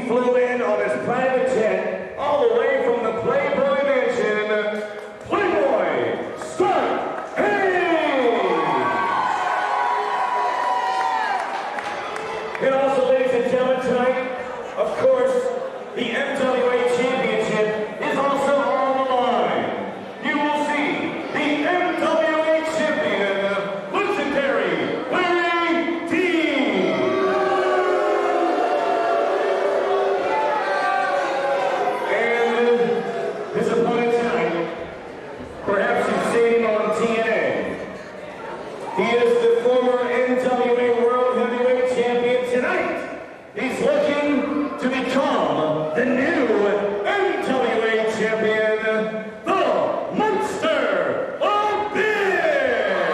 flew in on his private jet all the way from the Playboy mansion. Playboy, start! Hey! And also, ladies and gentlemen, tonight, of course, the MWA Championship is also on the line. You will see the MWA Champion, legendary Larry D. And his opponent tonight, perhaps you've seen him on TNA. He is the former NWA World Heavyweight Champion tonight. He's looking to become the new NWA Champion, the Monster of Beer!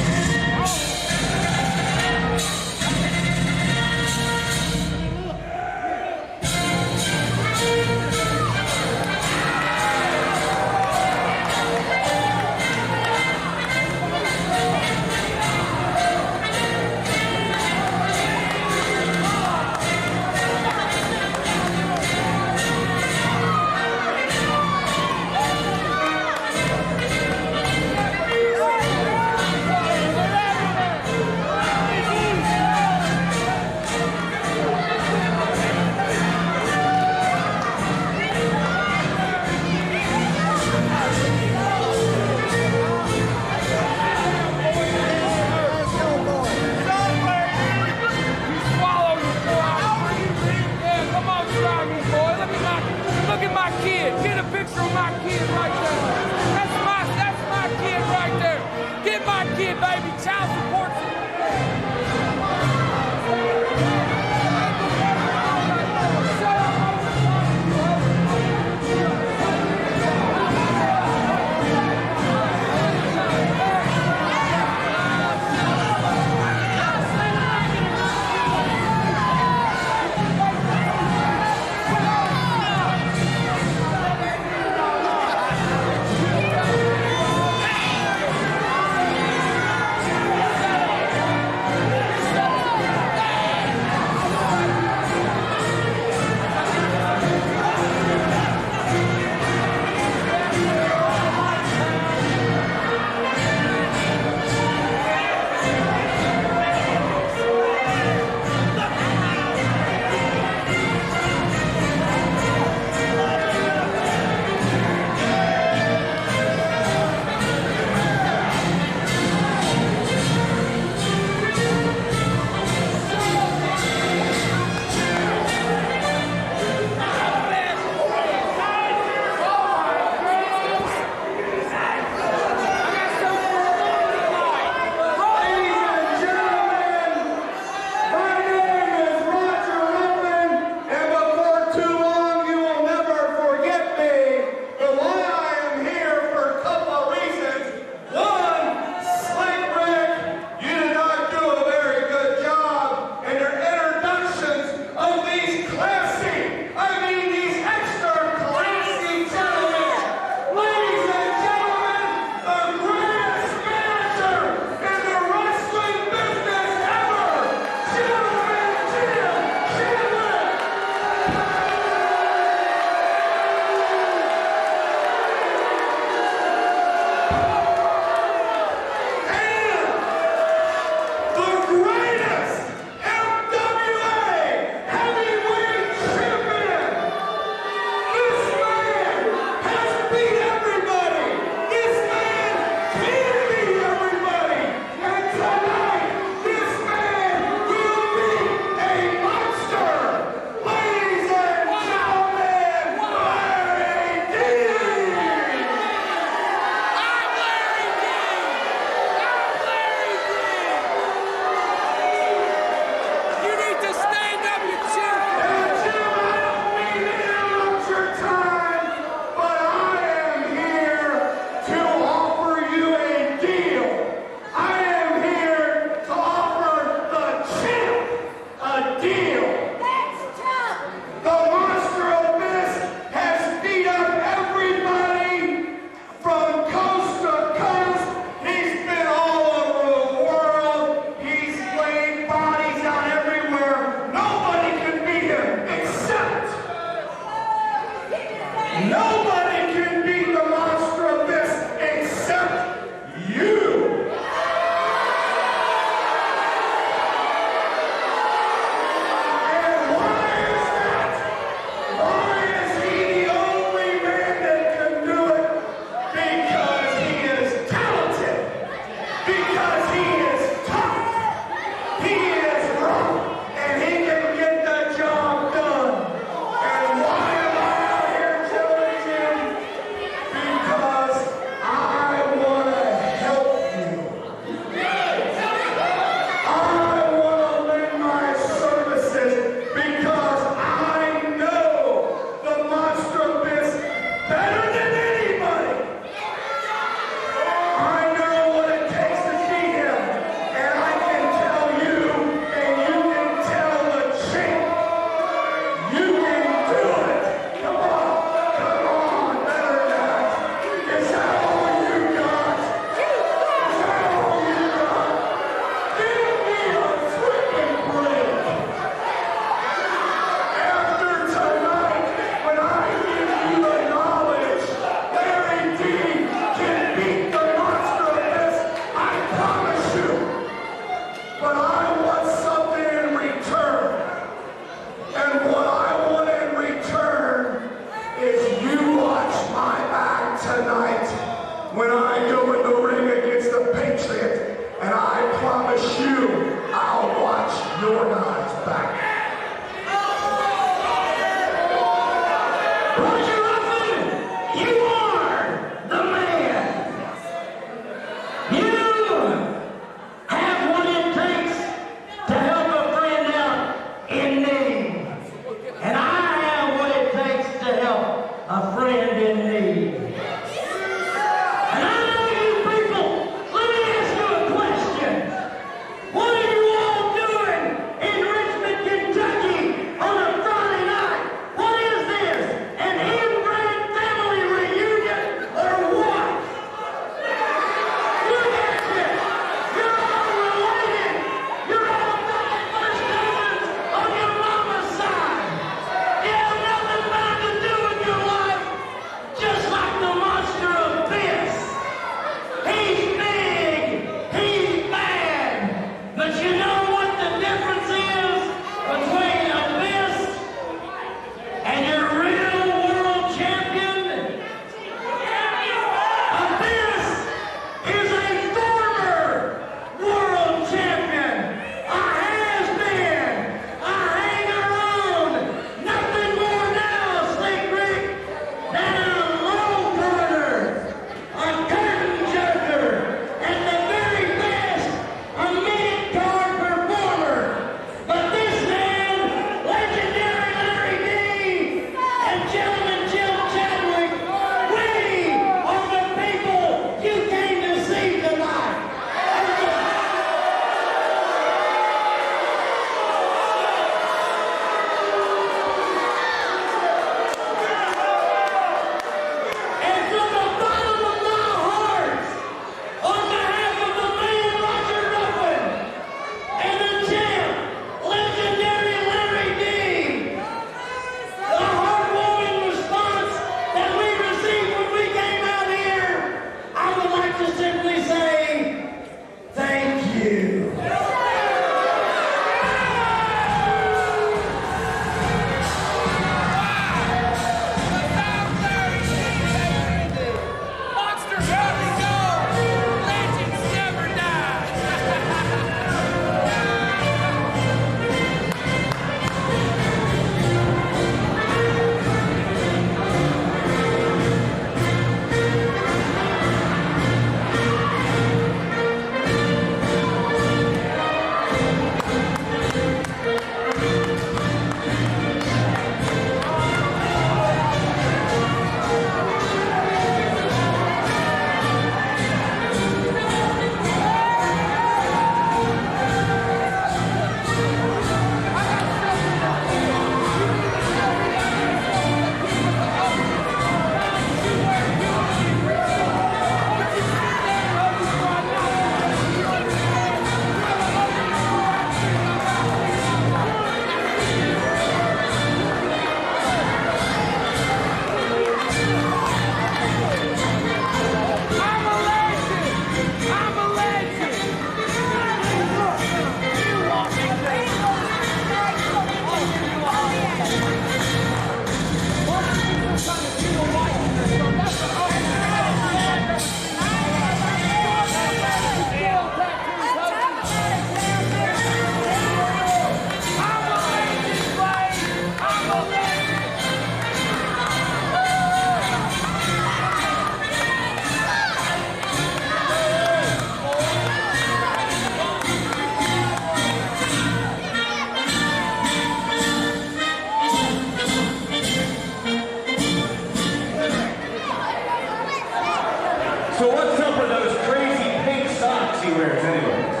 So what's up with those crazy pink socks he wears anyway?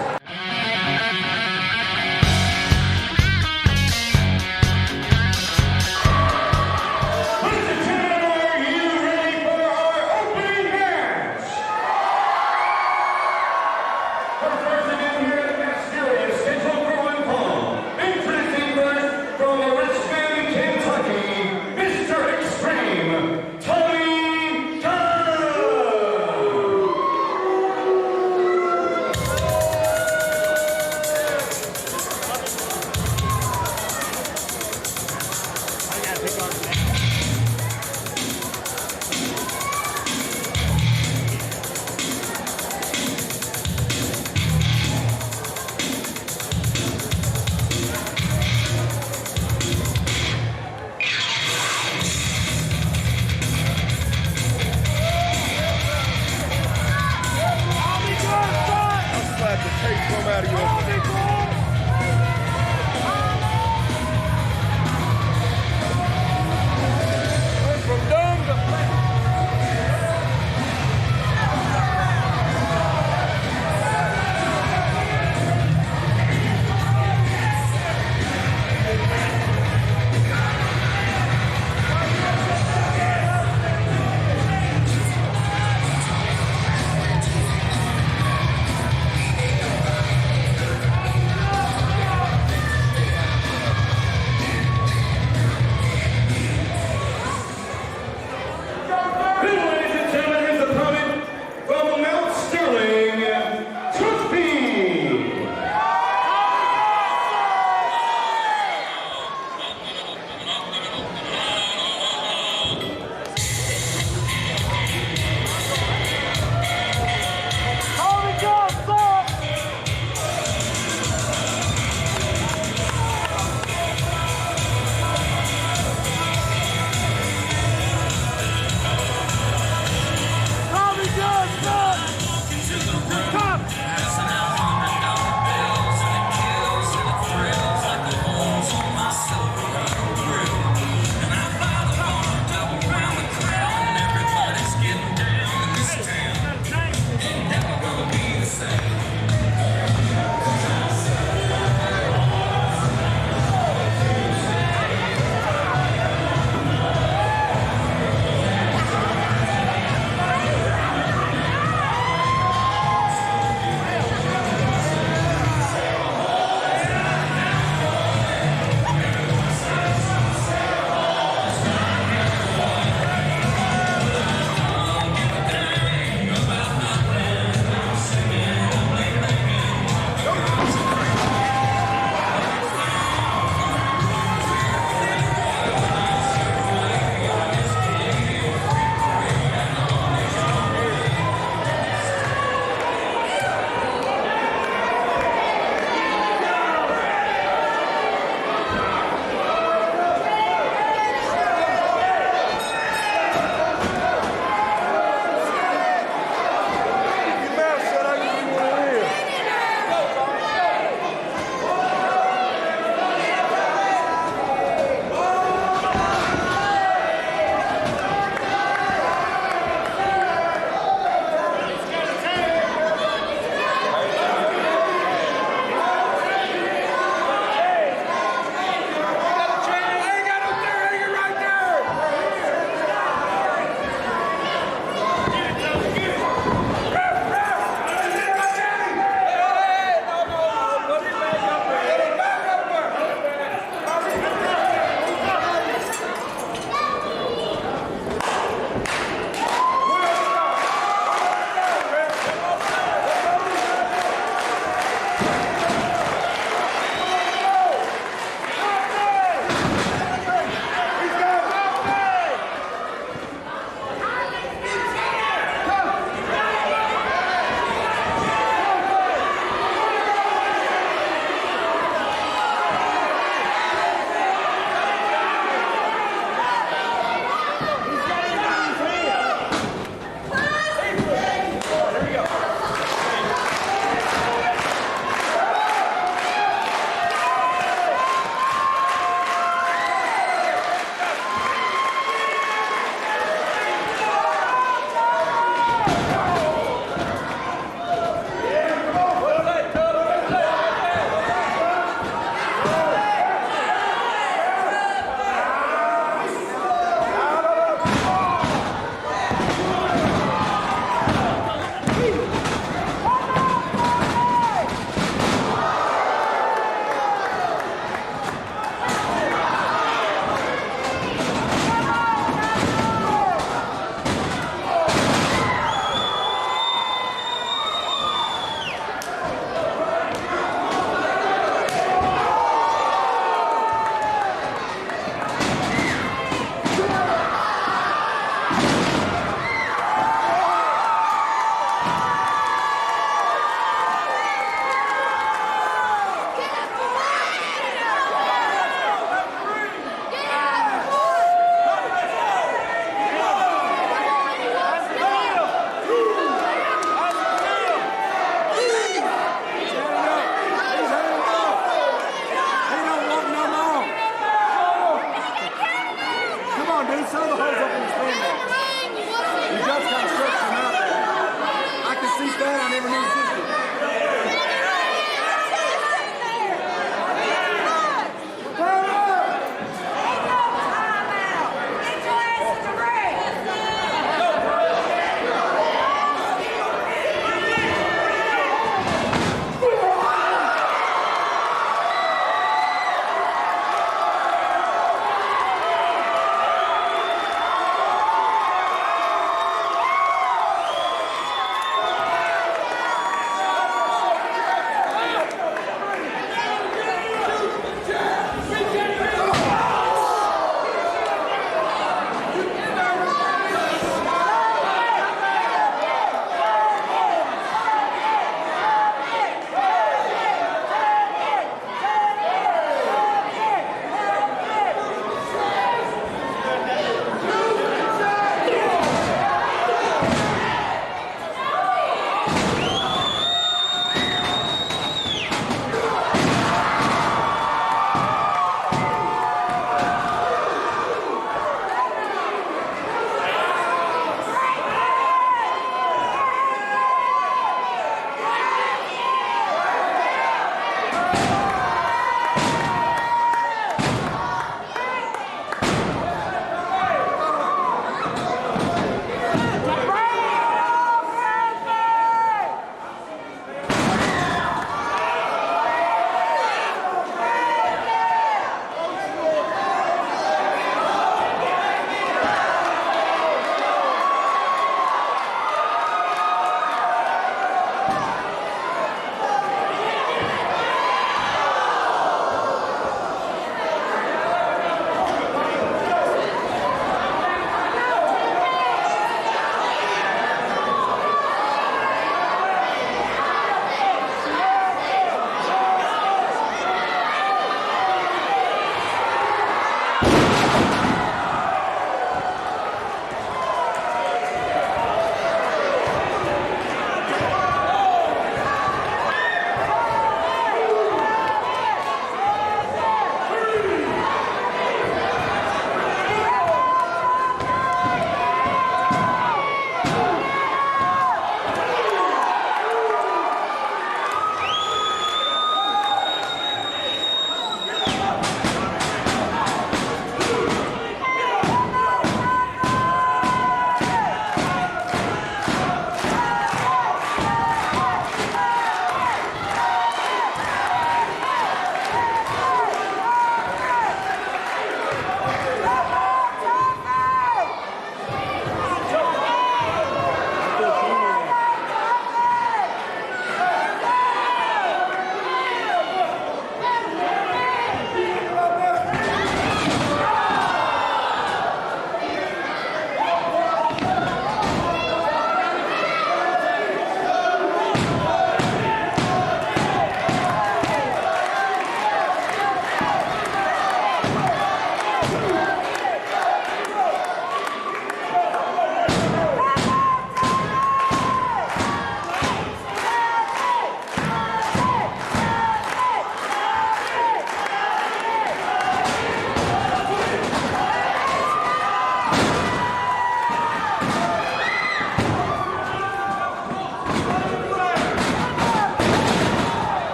Gunn! 1,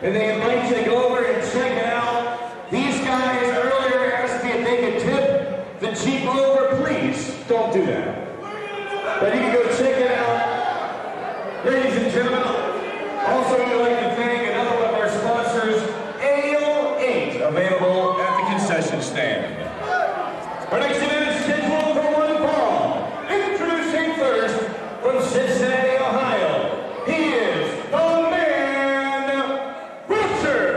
and they invite you to go over and check it out. These guys earlier asked me if they could tip the Jeep over. Please, don't do that. But you can go check it out. Ladies and gentlemen, also we'd like to thank another one of our sponsors, Ale 8, available at the concession stand. Our next event is scheduled for one fall. Introducing first from Cincinnati, Ohio. He is the man, Ruffen.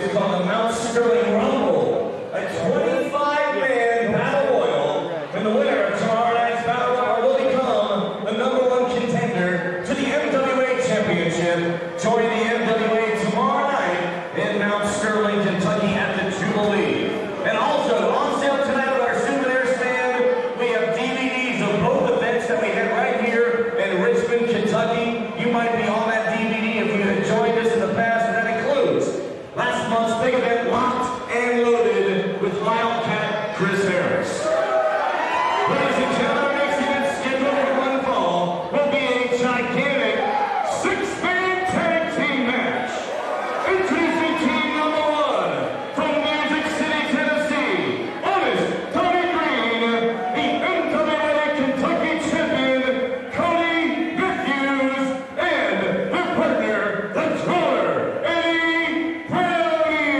series called the Mount Sterling Rumble, a 25-man battle royal, and the winner of tomorrow night's battle royal will become the #1 contender to the MWA Championship, joining the MWA tomorrow night in Mount Sterling, Kentucky at the Jubilee. And also, on sale tonight with our souvenir stand, we have DVDs of both events that we had right here in Richmond, Kentucky. You might be on that DVD if you had joined us in the past, and that includes last month's big event, Locked and Loaded, with Wildcat Chris Harris. Ladies and gentlemen, our next event scheduled for one fall will be a gigantic 6-man tag team match. Introducing team #1 from Music City, Tennessee, Honest Tommy Green, the MWA Kentucky champion, Cody Matthews, and their partner, the drummer, Eddie Brownie.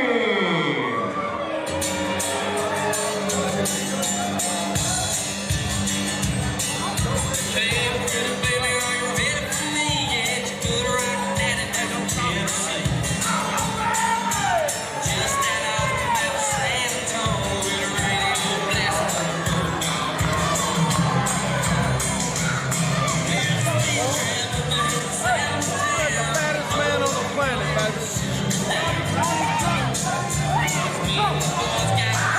Hey, pretty baby, are you ready for me? Yeah, you good right daddy back on Tennessee. Just that off the map of San Antonio with a radio blast. Here's me traveling back to San Antonio. Baddest man on the planet, baby. Me and the boys got a big old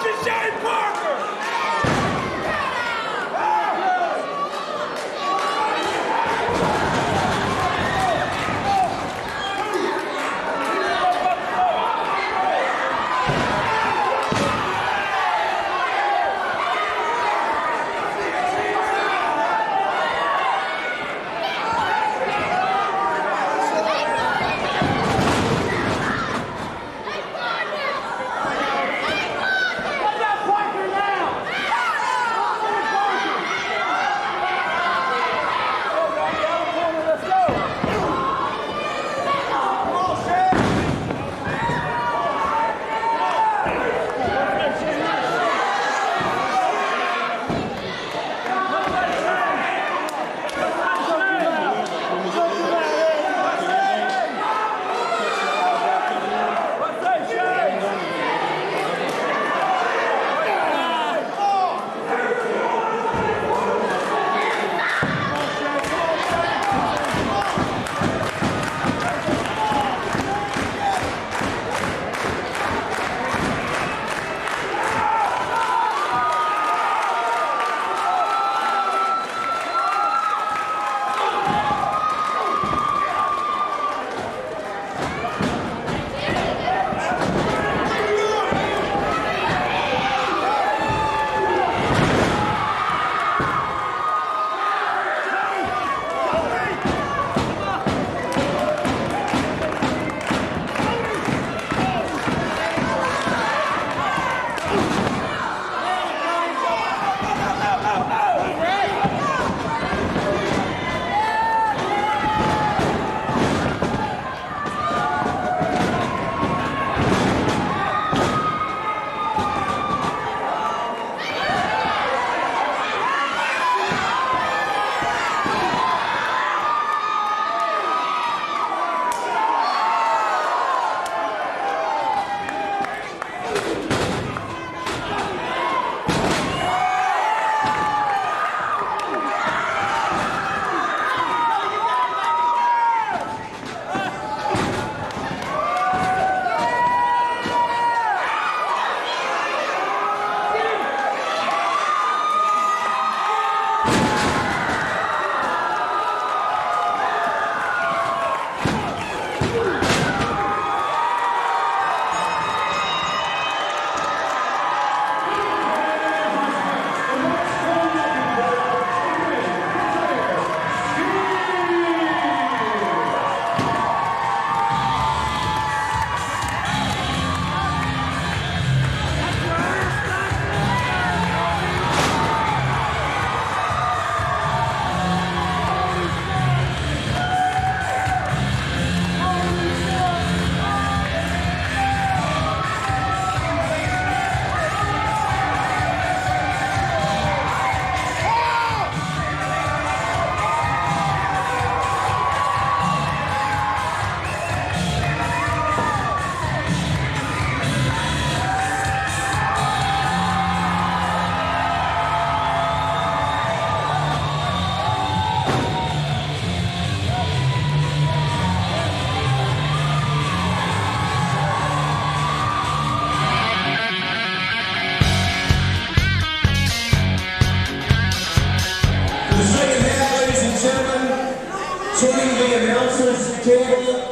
to Shayne Parker! table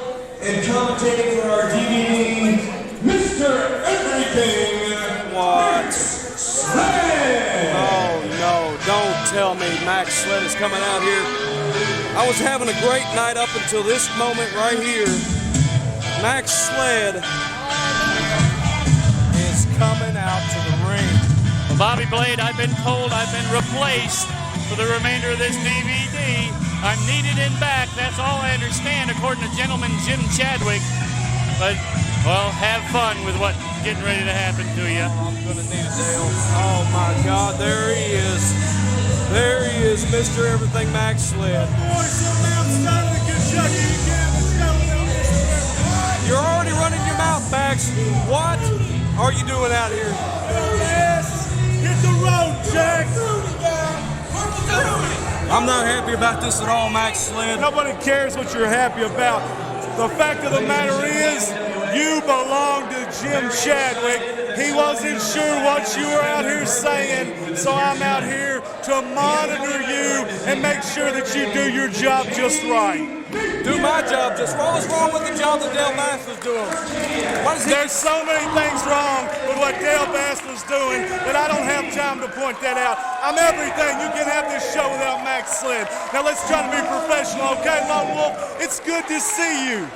and commentating for our DVD, Mr. Everything, Maxx Sledd. Oh no, don't tell me Maxx Sledd is coming out here. I was having a great night up until this moment right here. Maxx Sledd is coming out to the ring. Well, Bobby Blade, I've been told I've been replaced for the remainder of this DVD. I'm needed in back, that's all I understand, according to gentleman Jim Chadwick. But, well, have fun with what's getting ready to happen to you. Oh, I'm gonna need a deal. Oh my God, there he is. There he is, Mr. Everything Maxx Sledd. You're already running your mouth, Max. What are you doing out here? Hit the road, Jack. I'm not happy about this at all, Maxx Sledd. Nobody cares what you're happy about. The fact of the matter is, you belong to Jim Chadwick, He wasn't sure what you were out here saying, so I'm out here to monitor you and make sure that you do your job just right. Do my job just right. What was wrong with the job that Dale Bass was doing? There's so many things wrong with what Dale Bass was doing that I don't have time to point that out. I'm everything. You can have this show without Maxx Sledd. Now let's try to be professional, okay, Lone Wolf? It's good to see you.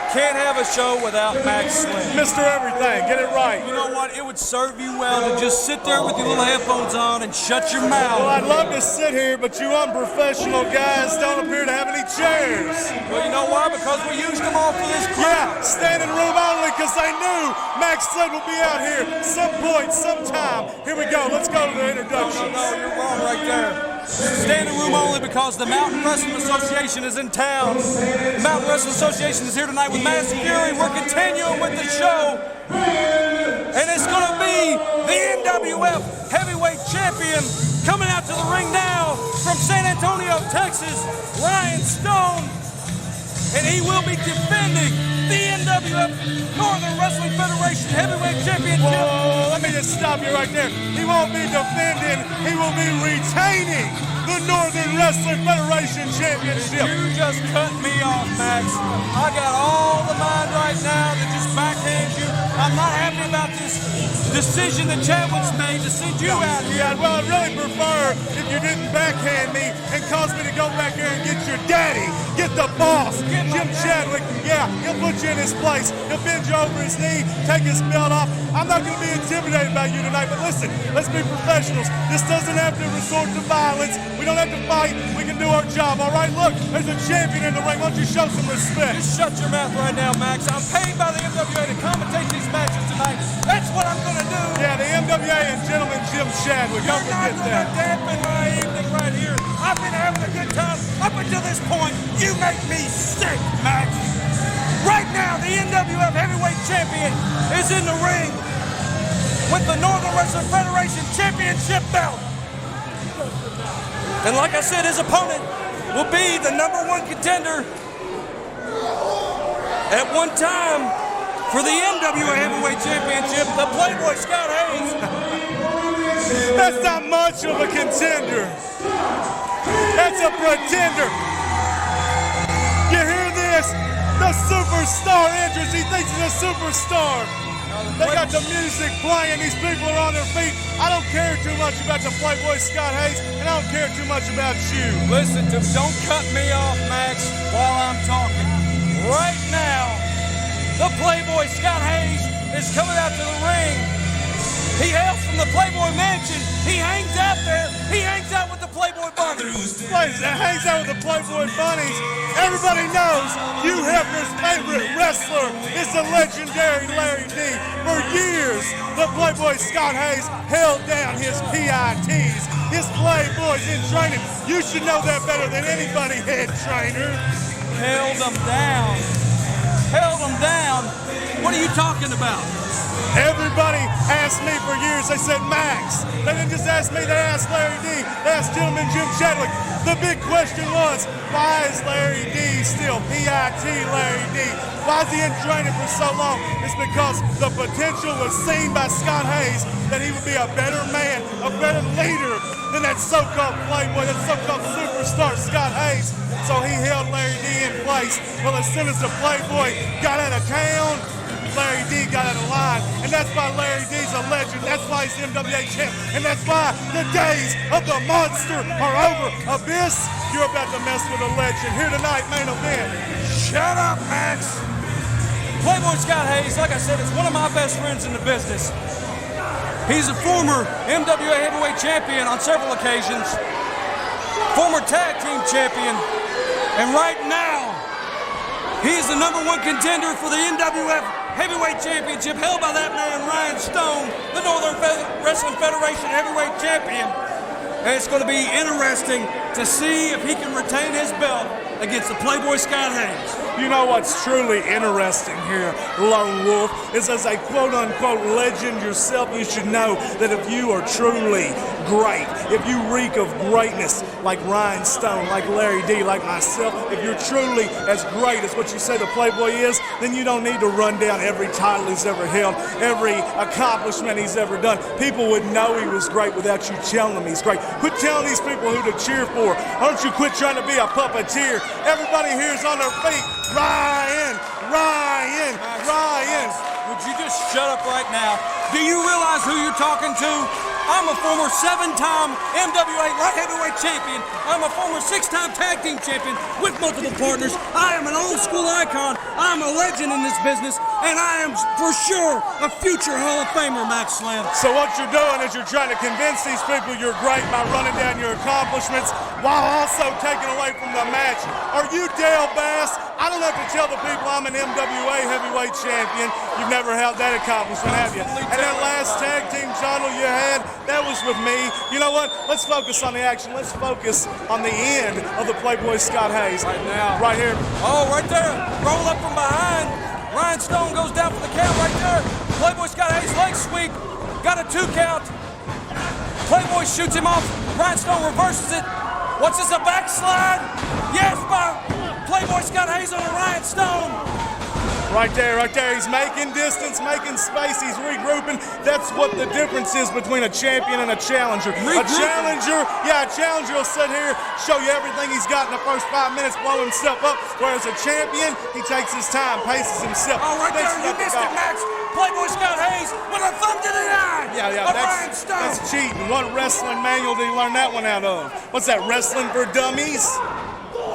Can't have a show without Maxx Sledd. Mr. Everything, get it right. You know what? It would serve you well to just sit there with your little headphones on and shut your mouth. Well, I'd love to sit here, but you unprofessional guys don't appear to have any chairs. Well, you know why? Because we used them all for this crowd. Yeah, standing room only, because they knew Maxx Sledd will be out here some point, sometime. Here we go. Let's go to the introduction. No, you're wrong right there. Standing room only because the Mountain Wrestling Association is in town. The Mountain Wrestling Association is here tonight with Masked Fury. We're continuing with the show. And it's going to be the NWF Heavyweight Champion coming out to the ring now from San Antonio, Texas, Ryan Stone. And he will be defending the NWF Northern Wrestling Federation Heavyweight Championship. Whoa, let me just stop you right there. He won't be defending, he will be retaining the Northern Wrestling Federation Championship. You just cut me off, Max. I got all the mind right now to just backhand you. I'm not happy about this decision that Chadwick's made to send you out here. Yeah, well, I'd really prefer if you didn't backhand me and cause me to go back there and get your daddy, get the boss, Jim Chadwick. Yeah, he'll put you in his place. He'll bend you over his knee, take his belt off. I'm not going to be intimidated by you tonight, but listen, let's be professionals. This doesn't have to resort to violence. We don't have to fight. We can do our job, all right? Look, there's a champion in the ring. Why don't you show some respect? Just shut your mouth right now, Max. I'm paid by the MWA to commentate these matches tonight. That's what I'm going to do. Yeah, the MWA and gentleman Jim Chadwick. Don't forget that. You're not going to dampen my evening right here. I've been having a good time up until this point. You make me sick, Max. Right now, the NWF Heavyweight Champion is in the ring with the Northern Wrestling Federation Championship belt. And like I said, his opponent will be the #1 contender at one time for the MWA Heavyweight Championship, the Playboy Scott Hayes. That's not much of a contender. That's a pretender. You hear this? The superstar entrance. He thinks he's a superstar. They got the music playing. These people are on their feet. I don't care too much about the Playboy Scott Hayes, and I don't care too much about you. Listen to me. Don't cut me off, Max, while I'm talking. Right now, the Playboy Scott Hayes is coming out to the ring. He hails from the Playboy Mansion. He hangs out there. He hangs out with the Playboy Bunnies. Hangs out with the Playboy Bunnies. Everybody knows Hugh Hefner's favorite wrestler is the legendary Larry D. For years, the Playboy Scott Hayes held down his PITs, his Playboys in training. You should know that better than anybody, head trainer. Held them down. Held them down? What are you talking about? Everybody asked me for years. They said, Max. They didn't just ask me, they asked Larry D. They asked gentleman Jim Chadwick. The big question was, why is Larry D still PIT Larry D? Why is he in training for so long? It's because the potential was seen by Scott Hayes that he would be a better man, a better leader than that so-called Playboy, that so-called superstar Scott Hayes. So he held Larry D in place. Well, as soon as the Playboy got out of town, Larry D got out of line, and that's why Larry D's a legend. That's why he's MWA champ, and that's why the days of the monster are over. Abyss, you're about to mess with a legend. Here tonight, main event. Shut up, Max. Playboy Scott Hayes, like I said, is one of my best friends in the business. He's a former MWA Heavyweight Champion on several occasions, former Tag Team Champion, and right now, he's the #1 contender for the NWF Heavyweight Championship held by that man, Ryan Stone, the Northern Wrestling Federation Heavyweight Champion. And it's going to be interesting to see if he can retain his belt against the Playboy Scott Hayes. You know what's truly interesting here, Lone Wolf, is as a quote-unquote legend yourself, you should know that if you are truly great, if you reek of greatness like Ryan Stone, like Larry D, like myself, if you're truly as great as what you say the Playboy is, then you don't need to run down every title he's ever held, every accomplishment he's ever done. People would know he was great without you telling them he's great. Quit telling these people who to cheer for. Why don't you quit trying to be a puppeteer? Everybody here is on their feet. Ryan! Would you just shut up right now? Do you realize who you're talking to? I'm a former 7-time MWA light heavyweight champion. I'm a former 6-time tag team champion with multiple partners. I am an old school icon. I'm a legend in this business, and I am for sure a future Hall of Famer, Maxx Sledd. So what you're doing is you're trying to convince these people you're great by running down your accomplishments while also taking away from the match. Are you Dale Bass? I don't have to tell the people I'm an MWA heavyweight champion. You've never held that accomplishment, have you? And that last tag team title you had, that was with me. You know what? Let's focus on the action. Let's focus on the end of the Playboy Scott Hayes. Right now. Right here. Oh, right there. Roll up from behind. Ryan Stone goes down for the count right there. Playboy Scott Hayes leg sweep. Got a 2 count. Playboy shoots him off. Ryan Stone reverses it. What's this, a backslide? Yes, by Playboy Scott Hayes on a Ryan Stone. Right there. He's making distance, making space. He's regrouping. That's what the difference is between a champion and a challenger. A challenger will sit here, show you everything he's got in the first 5 minutes, blow himself up. Whereas a champion, he takes his time, paces himself. Oh, right there, you missed it, Max. Playboy Scott Hayes with a thumb to the eye. Ryan Stone. That's cheating. What wrestling manual did he learn that one out of? What's that, Wrestling for Dummies?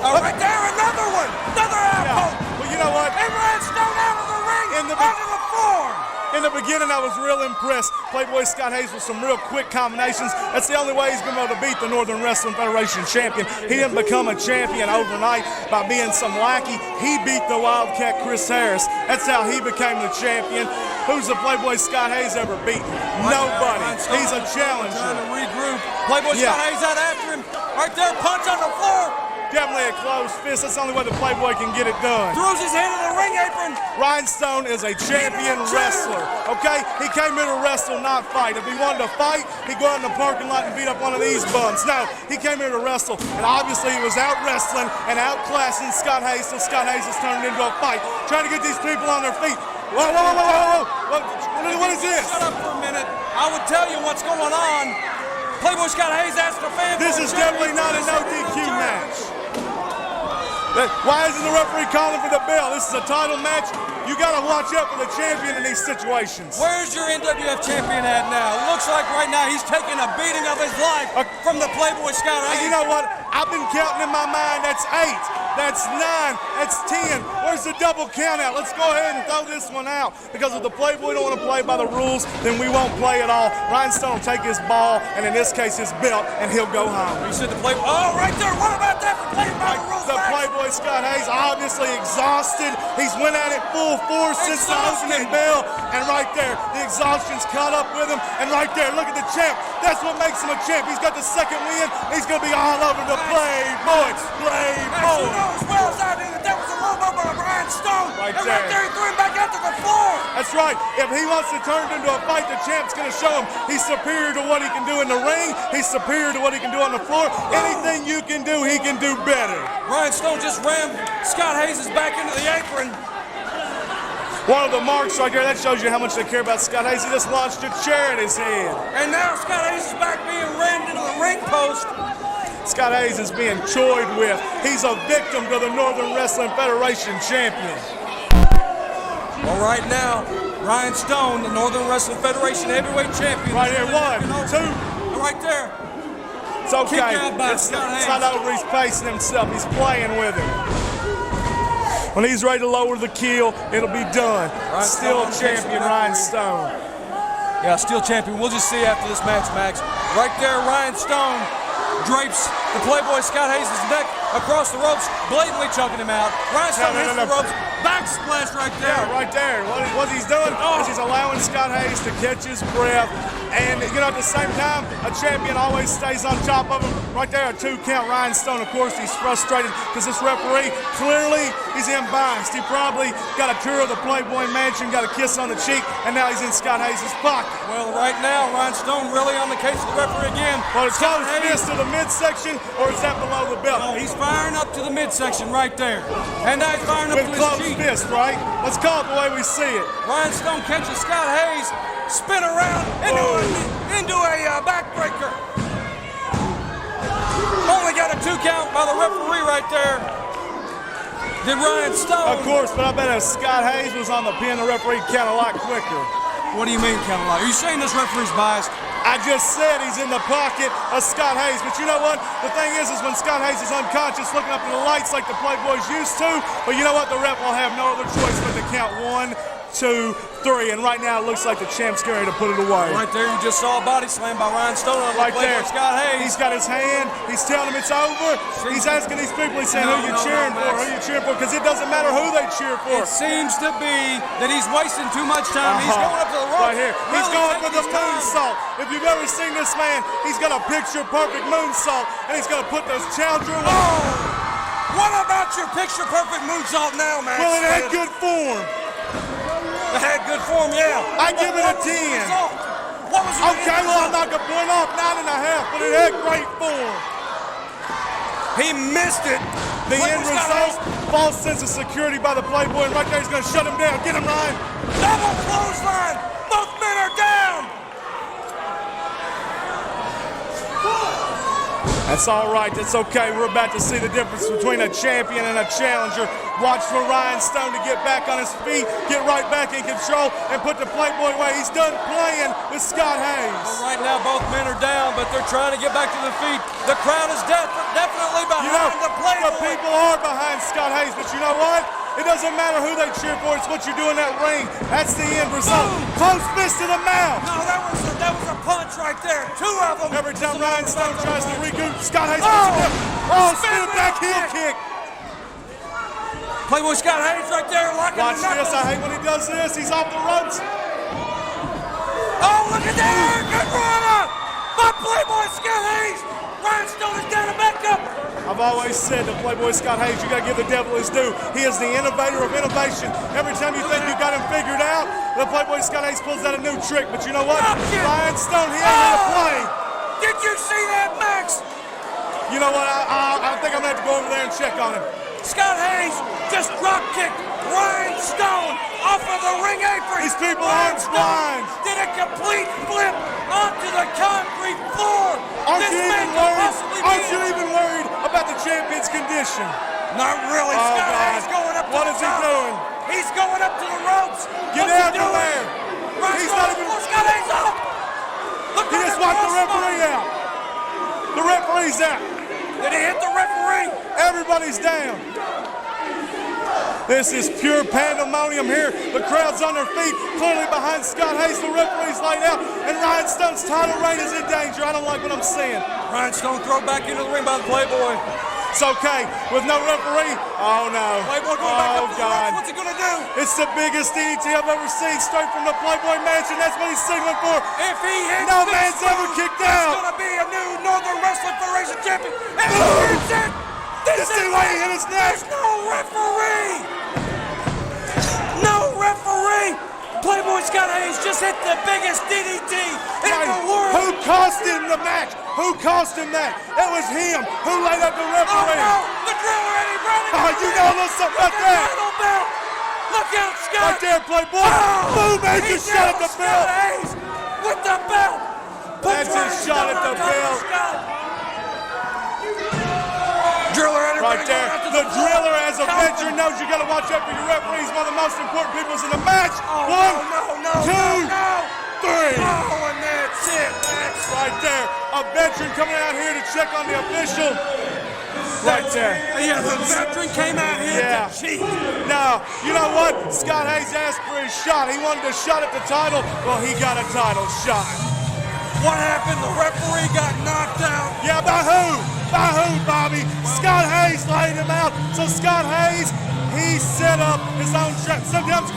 Oh, right there, another one. Another apple. Well, you know what? And Ryan Stone out of the ring, onto the floor. In the beginning, I was real impressed. Playboy Scott Hayes with some real quick combinations. That's the only way he's going to be able to beat the Northern Wrestling Federation champion. He didn't become a champion overnight by being some lackey. He beat the Wildcat Chris Harris. That's how he became the champion. Who's the Playboy Scott Hayes ever beat? Nobody. He's a challenger. Trying to regroup. Playboy Scott Hayes out after him. Right there, punch on the floor. Definitely a closed fist. That's the only way the Playboy can get it done. Throws his hand in the ring apron. Ryan Stone is a champion wrestler, okay? He came here to wrestle, not fight. If he wanted to fight, he'd go out in the parking lot and beat up one of these bums. No, he came here to wrestle, and obviously he was out wrestling and outclassing Scott Hayes, so Scott Hayes has turned it into a fight. Trying to get these people on their feet. Whoa. What is this? Shut up for a minute. I would tell you what's going on. Playboy Scott Hayes asked the fan. This is definitely not a no DQ match. Why isn't the referee calling for the bell? This is a title match. You got to watch out for the champion in these situations. Where's your NWF champion at now? Looks like right now he's taking a beating of his life from the Playboy Scott Hayes. You know what? I've been counting in my mind. That's 8. That's 9. That's 10. Where's the double count out? Let's go ahead and throw this one out. Because if the Playboy don't want to play by the rules, then we won't play at all. Ryan Stone will take his ball, and in this case his belt, and he'll go home. You said the Playboy. Oh, right there. What about that for playing by the rules? The Playboy Scott Hayes obviously exhausted. He's went at it full force since the opening bell. And right there, the exhaustion's caught up with him. And right there, look at the champ. That's what makes him a champ. He's got the second win. He's going to be all over the Playboy. You know as well as I do that there was a low bump on Ryan Stone. Right and there. Right there, he threw him back out to the floor. That's right. If he wants to turn it into a fight, the champ's going to show him he's superior to what he can do in the ring. He's superior to what he can do on the floor. Anything you can do, he can do better. Ryan Stone just rammed Scott Hayes' back into the apron. One of the marks right there, that shows you how much they care about Scott Hayes. He just launched a chair at his head. And now Scott Hayes is back being rammed into the ring post. Scott Hayes is being toyed with. He's a victim to the Northern Wrestling Federation champion. Well, right now, Ryan Stone, the Northern Wrestling Federation heavyweight champion. Right here, 1, 2. Right there. It's okay. It's not over. He's pacing himself. He's playing with him. When he's ready to lower the keel, it'll be done. Still champion, Ryan Stone. Yeah, still champion. We'll just see after this match, Max. Right there, Ryan Stone drapes the Playboy Scott Hayes' neck across the ropes, blatantly choking him out. Ryan Stone hits the ropes, back splash right there. Yeah, right there. What he's doing is he's allowing Scott Hayes to catch his breath And, you know, at the same time, a champion always stays on top of him. Right there, a 2 count. Ryan Stone, of course, he's frustrated because this referee, clearly, he's imbalanced. He probably got a tour of the Playboy Mansion, got a kiss on the cheek, and now he's in Scott Hayes' pocket. Well, right now, Ryan Stone really on the case of the referee again. Well, it's close fist to the midsection, or is that below the belt? Oh, he's firing up to the midsection right there. And now he's firing up With to his closed cheek. fist, right? Let's call it the way we see it. Ryan Stone catches Scott Hayes, spin around into a backbreaker. Only got a 2 count by the referee right there. Did Ryan Stone? Of course, but I bet if Scott Hayes was on the pin, the referee count a lot quicker. What do you mean, kind of like? Are you saying this referee's biased? I just said he's in the pocket of Scott Hayes, but you know what? The thing is when Scott Hayes is unconscious, looking up at the lights like the Playboys used to, but you know what? The ref will have no other choice but to count 1, 2, 3, and right now it looks like the champ's getting ready to put it away. Right there, you just saw a body slam by Ryan Stone on Right Playboy there, Scott Hayes. He's got his hand. He's telling him it's over. He's asking these people. He's saying, "Who you cheering for? Who you cheering for?" Because it doesn't matter who they cheer for. It seems to be that he's wasting too much time. He's going up to the ropes. Right here. He's going for the moonsault. If you've ever seen this man, he's got a picture-perfect moonsault, and he's going to put this challenger away. Oh! What about your picture-perfect moonsault now, Maxx? Well, it had good form. It had good form, yeah. I give it a 10. What was the Okay, well, I'm not going to point off 9.5, but it had great form. He missed it. The end result, false sense of security by the Playboy, and right there he's going to shut him down. Get him, Ryan. Double clothesline. Both men are down. That's all right. That's okay. We're about to see the difference between a champion and a challenger. Watch for Ryan Stone to get back on his feet, get right back in control, and put the Playboy away. He's done playing with Scott Hayes. Well, right now, both men are down, but they're trying to get back to their feet. The crowd is definitely behind the Playboy. The people are behind Scott Hayes, but you know what? It doesn't matter who they cheer for. It's what you do in that ring. That's the end result. Close fist to the mouth. No, that was a punch right there. 2 of them. Every time Ryan Stone tries to recoup, Scott Hayes puts him down. Oh, spin back heel kick. Playboy Scott Hayes right there, locking Watch the knuckles. this. I hate when he does this. He's off the ropes. Oh, look at that. Good runner by Playboy Scott Hayes. Ryan Stone is down to back up. I've always said to Playboy Scott Hayes, you got to give the devil his due. He is the innovator of innovation. Every time you think you got him figured out, the Playboy Scott Hayes pulls out a new trick. But you know what? Ryan Stone, he ain't here to play. Did you see that, Maxx? You know what? I think I'm going to have to go over there and check on him. Scott Hayes just drop kicked Ryan Stone off of the ring apron. These people Ryan aren't Stone blind. did a complete flip onto the concrete floor. Aren't This you man even could worried? possibly be Aren't you even worried about the champion's condition? Not really. Oh, Scott God. Hayes going up to What the is he top. doing? He's going up to the ropes. Get What's he out of doing? there. Ryan He's Stone not even- pulls Scott Hayes up. Look He at just that wiped the crossbody. referee out. The referee's out. Did he hit the referee? Everybody's down. This is pure pandemonium here. The crowd's on their feet, clearly behind Scott Hayes. The referee's laid out, and Ryan Stone's title reign is in danger. I don't like what I'm seeing. Ryan Stone thrown back into the ring by the Playboy. It's okay with no referee. Oh no. Playboy going back up to the ropes. God. What's he gonna do? It's the biggest DDT I've ever seen, straight from the Playboy Mansion. That's what he's signaling for. If he hits No this man's ever move, kicked he's out. gonna be a new Northern Wrestling Federation champion. And he hits it. This is why he hit his neck. There's no referee. No referee. Playboy Scott Hayes just hit the biggest DDT in the world. Who cost him the match? Who cost him that? It was him who laid up the Oh referee. no! The driller Eddie Browning. Oh, you know a little something about that. Title belt. Look out, Scott. Right there, Playboy. Oh, Boom, major he shot at nailed the Scott belt. Hayes with the belt. That's his shot at the belt. Driller Eddie Right Browning there. going out to The floor. driller, as a Count veteran, knows you got to watch out for your referees. One of the most important people in the match. Oh, One, no, two, no. three. Oh, and that's it, Maxx. Right there. A veteran coming out here to check on the official. Right there. Yeah, the veteran came out here Yeah. to cheat. Now, you know what? Scott Hayes asked for his shot. He wanted a shot at the title. Well, he got a title shot. What happened? The referee got knocked out. Yeah, by who? By who, Bobby? Scott Hayes laid him out. So Scott Hayes, He set up his own trap. Sometimes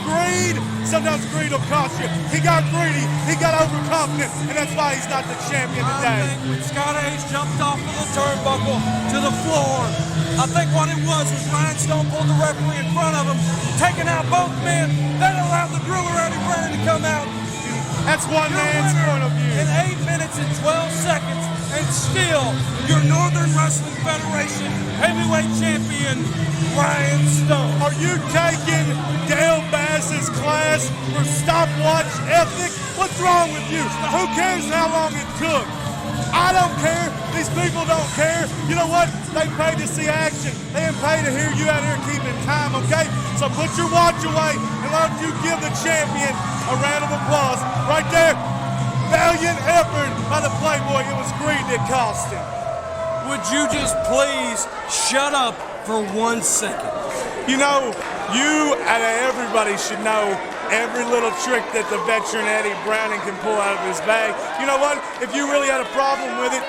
greed will cost you. He got greedy, he got overconfident, and that's why he's not the champion today. I think when Scott Hayes jumped off of the turnbuckle to the floor, I think what it was Ryan Stone pulled the referee in front of him, taking out both men. That allowed the driller Eddie Brennan to come out. That's one man's point of view. In 8 minutes and 12 seconds, and still your Northern Wrestling Federation heavyweight champion, Ryan Stone. Are you taking Dale Bass's class for stopwatch ethic? What's wrong with you? Who cares how long it took? I don't care. These people don't care. You know what? They paid to see action. They didn't pay to hear you out here keeping time, okay? So put your watch away and why don't you give the champion a round of applause. Right there. Valiant effort by the Playboy. It was greed that cost him. Would you just please shut up for 1 second? You know, you out of everybody should know every little trick that the veteran Eddie Browning can pull out of his bag. You know what? If you really had a problem with it,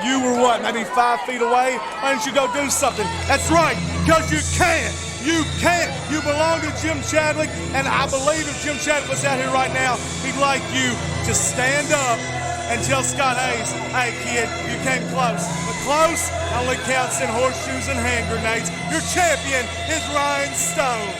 you were what, maybe 5 feet away? Why didn't you go do something? That's right, because you can't. You can't. You belong to Jim Chadwick, and I believe if Jim Chadwick was out here right now, he'd like you to stand up and tell Scott Hayes, hey kid, you came close. But close only counts in horseshoes and hand grenades. Your champion is Ryan Stone.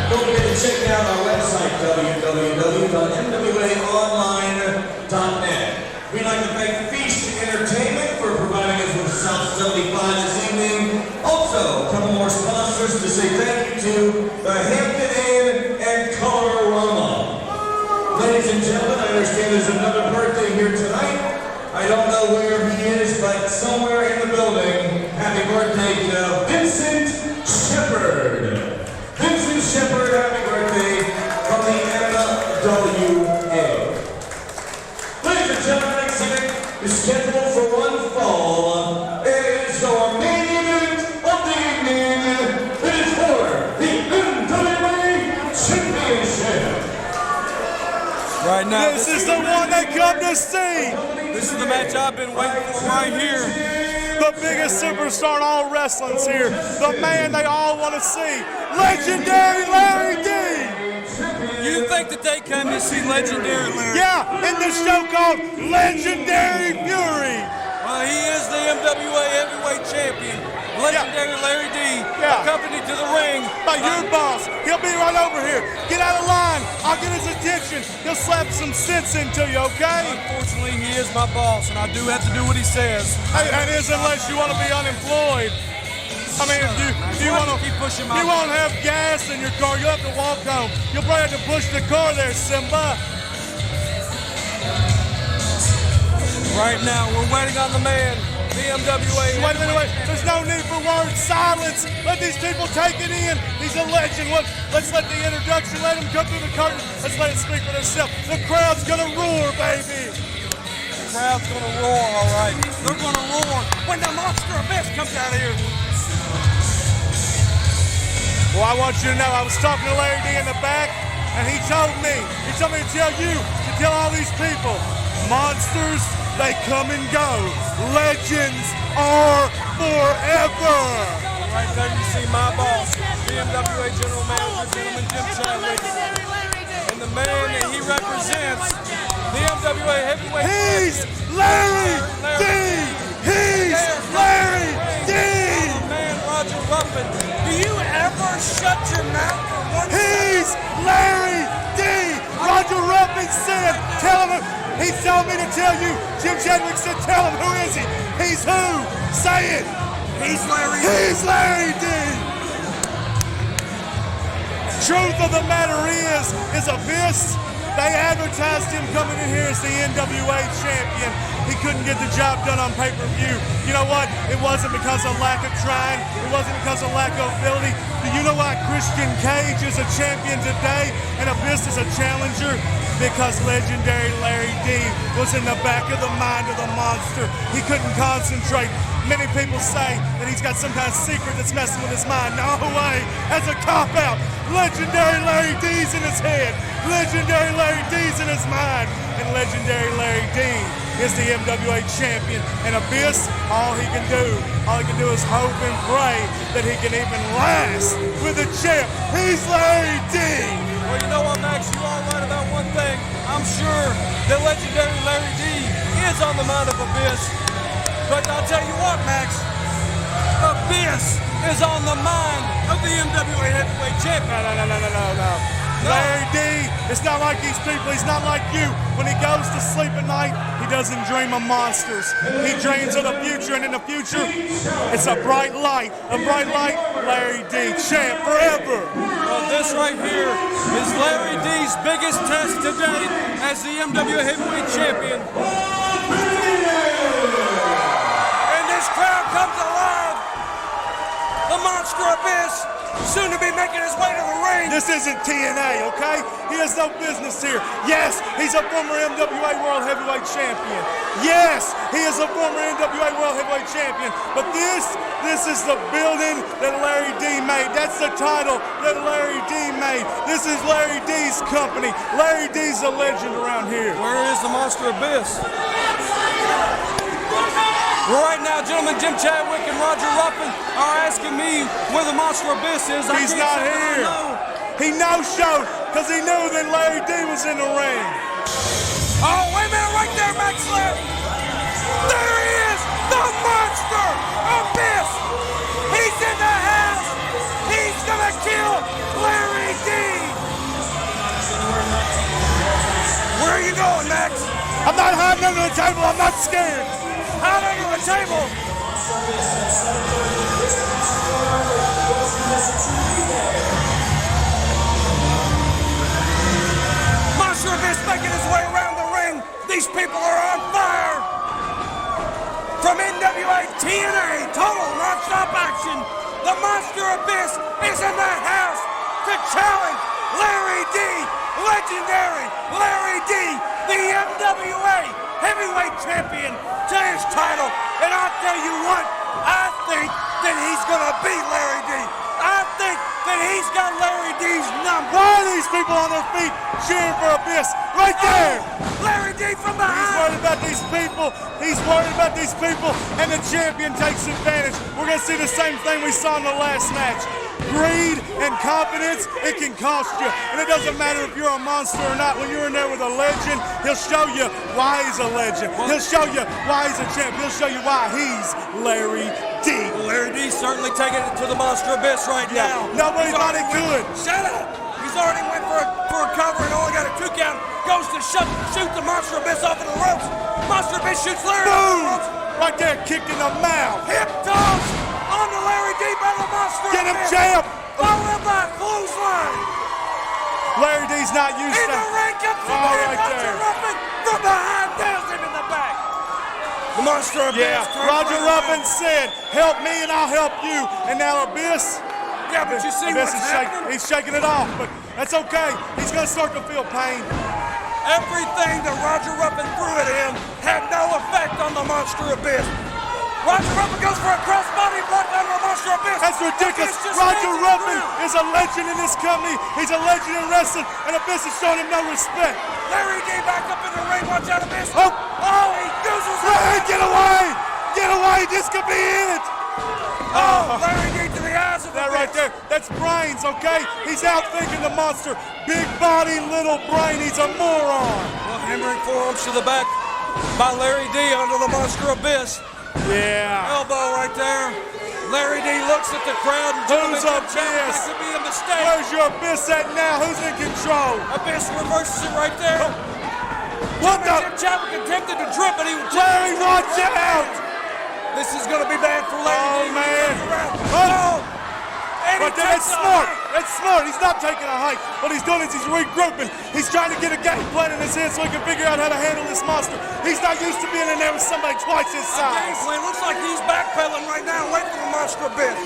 Don't forget to check out our website, www.mwaonline.net. We'd like to thank Feast Entertainment for providing us with South 75 this evening. Also, a couple more sponsors to say thank you to the Hampton Inn and Colorama. Ladies and gentlemen, I understand there's another birthday here tonight. I don't know where he is, but somewhere in the building. Happy birthday to Vincent Shepard. Vincent Shepard, happy birthday from the MWA. Ladies and gentlemen, next event is scheduled for one fall. It is our main event of the evening. It is for the MWA Championship. Right now, This is the one they come to see. This is the match I've been waiting for right here. The biggest superstar in all wrestling's here. The man they all want to see. Legendary Larry D. You think that they come to see legendary Larry? Yeah, in this show called Legendary Fury. Well, he is the MWA heavyweight champion. Legendary Larry D. Yeah. Accompanied to the ring By your boss. He'll be right over here. Get out of line. I'll get his attention. He'll slap some sense into you, okay? Unfortunately, he is my boss, and I do have to do what he says. Hey, that is unless you want to be unemployed. I mean, if you want to, keep pushing my you won't have gas in your car. You'll have to walk home. You'll probably have to push the car there, Simba. Right now, we're waiting on the man, the MWA. Wait a minute, wait. There's no need for words. Silence. Let these people take it in. He's a legend. Let's let the introduction, let him come through the curtain. Let's let it speak for itself. The crowd's going to roar, baby. The crowd's going to roar, all right. They're going to roar when the monster abyss comes out of here. Well, I want you to know, I was talking to Larry D in the back, and he told me to tell you, to tell all these people, monsters, they come and go. Legends are forever. Right there you see my boss, the MWA General Manager, gentleman Jim Chadwick, and the man that he represents, the MWA Heavyweight He's Champion. Larry D. He's Larry D. Man, Roger Ruffen. Do you ever shut your mouth for 1 second? He's Larry D. Roger Ruffen said, tell him, he told me to tell you, Jim Chadwick said, tell him, who is he? He's who? Say it. He's Larry D. He's Larry D. Truth of the matter is Abyss, they advertised him coming in here as the NWA champion. He couldn't get the job done on pay-per-view. You know what? It wasn't because of lack of trying. It wasn't because of lack of ability. Do you know why Christian Cage is a champion today and Abyss is a challenger? Because legendary Larry D was in the back of the mind of the monster. He couldn't concentrate. Many people say that he's got some kind of secret that's messing with his mind. No way. That's a cop-out. Legendary Larry D's in his head. Legendary Larry D's in his mind. And legendary Larry D is the MWA champion. And Abyss, all he can do is hope and pray that he can even last with the champ. He's Larry D. Well, you know what, Max? You are right about one thing. I'm sure that legendary Larry D is on the mind of Abyss. But I'll tell you what, Max, Abyss is on the mind of the MWA Heavyweight Champion. No. Larry D, it's not like these people. He's not like you. When he goes to sleep at night, he doesn't dream of monsters. He dreams of the future, and in the future, it's a bright light. A bright light, Larry D, champ forever. Well, this right here is Larry D's biggest test to date as the MWA Heavyweight Champion. And this crowd comes alive. The Monster Abyss, soon to be making his way to the ring. This isn't TNA, okay? He has no business here. Yes, he's a former MWA World Heavyweight Champion. Yes, he is a former MWA World Heavyweight Champion. But this is the building that Larry D made. That's the title that Larry D made. This is Larry D's company. Larry D's a legend around here. Where is the Monster Abyss? Right now, gentlemen, Jim Chadwick and Roger Ruffen are asking me where the Monster Abyss is. He's not here. He no-showed because he knew that Larry D was in the ring. Oh, wait a minute, right there, Maxx Sledd. There he is, the Monster Abyss. He's in the house. He's gonna kill Larry D. Where are you going, Max? I'm not hiding under the table. I'm not scared. Out under the table. Monster Abyss making his way around the ring. These people are on fire. From NWA TNA, total non-stop action. The Monster Abyss is in the house to challenge Larry D, legendary Larry D, the MWA Heavyweight Champion, to his title. And I'll tell you what, I think that he's gonna beat Larry D. I think that he's got Larry D's number. Why are these people on their feet cheering for Abyss? Right there! Larry D from He's behind. worried about these people. He's worried about these people, and the champion takes advantage. We're going to see the same thing we saw in the last match. Greed and confidence, it can cost you. And it doesn't matter if you're a monster or not. When you're in there with a legend, he'll show you why he's a legend. He'll show you why he's a champ. He'll show you why he's Larry D. Larry D's certainly taking it to the Monster Abyss right now. Nobody thought he could. Shut up! He's already went for a cover and only got a 2 count. Goes to shoot the Monster Abyss off of the ropes. Monster Abyss shoots Larry off the Boom! ropes. Right there, kick in the mouth. Hip toss onto Larry D by the Monster Get him, Abyss. champ! Followed by a clothesline. Larry D's not used In to the ring comes the Oh, man, right Roger there. Ruffen from behind, nails him in the back. The Monster Abyss. Yeah, turns Roger right Ruffen around. said, help me and I'll help you. And now Abyss, Yeah, but you see Abyss what's is happening? he's shaking it off, but that's okay. He's going to start to feel pain. Everything that Roger Ruffen threw at him had no effect on the Monster Abyss. Roger Ruffen goes for a crossbody block on the Monster Abyss. That's ridiculous. Abyss just Roger makes it Ruffen through. is a legend in this company. He's a legend in wrestling, and Abyss is showing him no respect. Larry D back up in the ring. Watch out, Abyss. Oh. Oh, he goozles Larry, it. get away! Get away! This could be it! Oh, Larry D to the eyes of That Abyss. right there, that's brains, okay? He's out thinking the monster. Big body, little brain. He's a moron. Well, hammering forearms to the back by Larry D onto the Monster Abyss. Yeah. Elbow right there. Larry D looks at the crowd and Who's Jim Abyss? Chadwick, that could be a mistake. Where's your Abyss at now? Who's in control? Abyss reverses it right there. What the? Jim Chadwick attempted to trip, but he was Larry, watch out! This is going to be bad for Larry Oh, D. man. Oh! And he But that's takes a smart. hike. That's smart. He's not taking a hike. What he's doing is he's regrouping. He's trying to get a game plan in his head so he can figure out how to handle this monster. He's not used to being in there with somebody twice his Game size. plan. Looks like he's backpedaling right now away from the Monster Abyss.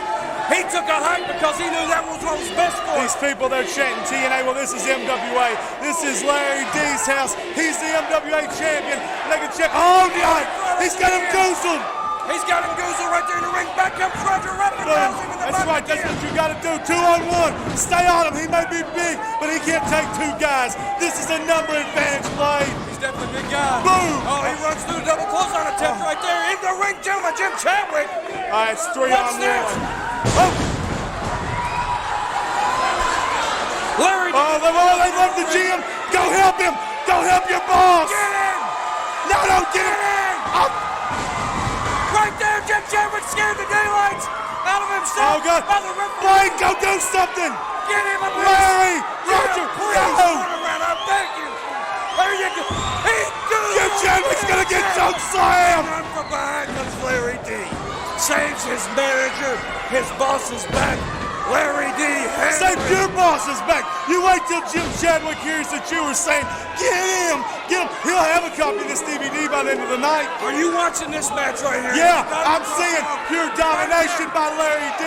He took a hike because he knew that was what was best for him. These people, they're chanting TNA. Well, this is MWA. This is Larry D's house. He's the MWA champion. They can check. Oh, God. He's got him goozled. He's got him goozled right there in the ring. Back comes Roger Ruffen. Nails him in the That's back right. That's again. what you got to do. 2-on-1. Stay on him. He may be big, but he can't take 2 guys. This is a number advantage play. He's definitely a big guy. Boom! Oh, he runs through the double clothesline attempt right there. In the ring, gentlemen, Jim Chadwick. All right, it's 3 What's on next? 1. Oh! Larry. Oh, they love the gym. Go help him. Go help your boss. Get in. No, don't get in. Oh, Right there, Jim Chadwick scared the daylights out of himself. oh God. By the referee. Blade, go do something. Get him, Abyss. Larry, Roger, Please go. turn around. I beg you. There you go. He goes. Jim Chadwick's going to get choke slammed. Run from behind comes Larry D. Saves his manager. His boss is back. Larry D. Save your boss is back. You wait till Jim Chadwick hears that you were saying, get him, get him. He'll have a copy of this DVD by the end of the night. Are you watching this match right here? Yeah, I'm seeing pure domination by Larry D.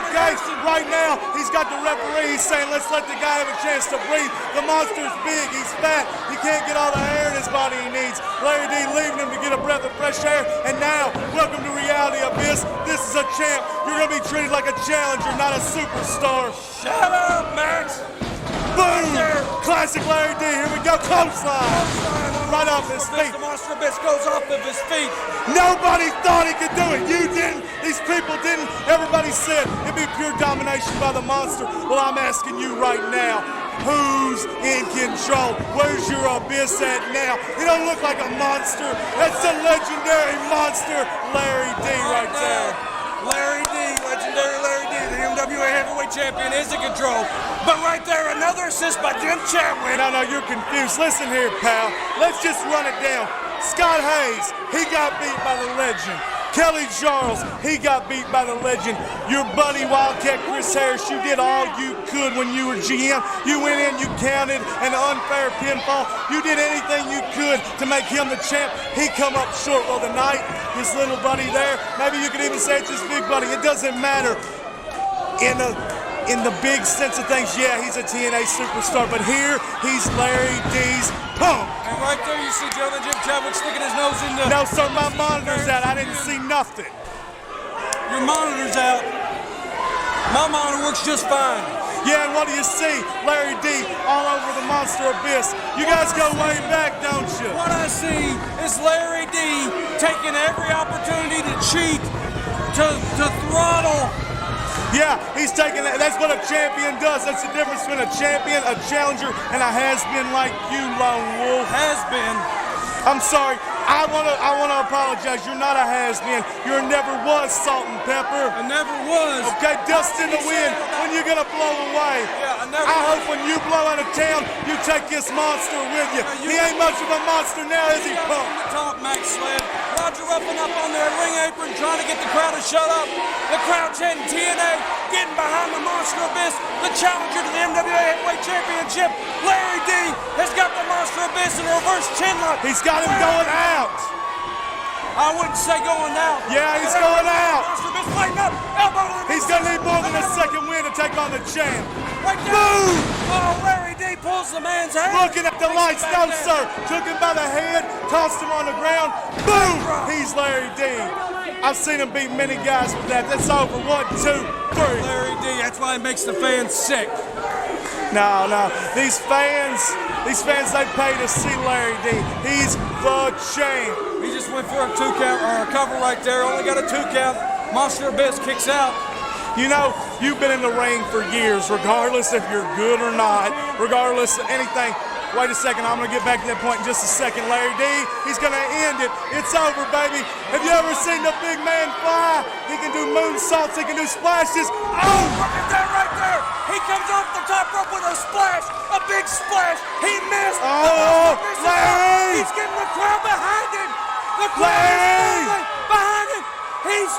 Okay, right now, he's got the referee. He's saying, let's let the guy have a chance to breathe. The monster's big, he's fat. He can't get all the air in his body he needs. Larry D leaving him to get a breath of fresh air. And now, welcome to reality, Abyss. This is a champ. You're going to be treated like a challenger, not a superstar. Shut up, Max. Boom! Classic Larry D. Here we go. Clothesline. Right off his feet. The monster abyss goes off of his feet. Nobody thought he could do it. You didn't. These people didn't. Everybody said it'd be pure domination by the monster. Well, I'm asking you right now, who's in control? Where's your Abyss at now? You don't look like a monster. That's the legendary monster, Larry D. right there. Larry D, legendary Larry D, the MWA Heavyweight Champion, is in control. But right there, another assist by Jim Chadwick. No, you're confused. Listen here, pal. Let's just run it down. Scott Hayes, he got beat by the legend. Kelly Charles, he got beat by the legend. Your buddy Wildcat Chris Harris, you did all you could when you were GM. You went in, you counted an unfair pinfall. You did anything you could to make him the champ. He come up short. Well, tonight, his little buddy there, maybe you could even say it's his big buddy. It doesn't matter. In the big sense of things, yeah, he's a TNA superstar, but here, he's Larry D's punk. And right there, you see gentleman Jim Chadwick sticking his nose in the... No, sir, my monitor's out. I didn't see nothing. Your monitor's out. My monitor works just fine. Yeah, and what do you see? Larry D all over the monster abyss. You guys go way back, don't you? What I see is Larry D taking every opportunity to cheat, to throttle. Yeah, he's taking that. That's what a champion does. That's the difference between a champion, a challenger, and a has-been like you, Lone Wolf. Has-been. I'm sorry. I wanna apologize. You're not a has-been. You never was Salt and Pepper. I never was. Okay, dust in the wind. When you gonna blow away? Yeah, I never. I hope when you blow out of town, you take this monster with you. He ain't much of a monster now, is he, punk? From the top, Maxx Sledd. Roger Ruffen up on their ring apron, trying to get the crowd to shut up. The crowd chanting TNA, getting behind the monster abyss, the challenger to the MWA Heavyweight Championship. Larry D has got the monster abyss in a reverse chin lock. He's got him going out. I wouldn't say going out. Yeah, he's going out. Monster abyss lighting up, elbow to the He's gonna need more than a second win to take on the champ. right there. Boom! Oh, Larry D pulls the man's head. Looking at the lights, no sir. Took him by the head, tossed him on the ground. Boom! He's Larry D. I've seen him beat many guys with that. That's over. 1, 2, 3. Larry D, that's why it makes the fans sick. No. These fans, they pay to see Larry D. He's the champ. He just went for a 2 count, or a cover right there. Only got a 2 count. Monster abyss kicks out. You know, you've been in the ring for years, regardless if you're good or not, regardless of anything. Wait a second, I'm going to get back to that point in just a second. Larry D, he's going to end it. It's over, baby. Have you ever seen the big man fly? He can do moonsaults, he can do splashes. Oh, look at that right there. He comes off the top rope with a splash, a big splash. He missed. Oh, Larry! He's getting the crowd behind him. The crowd is moving behind him. He's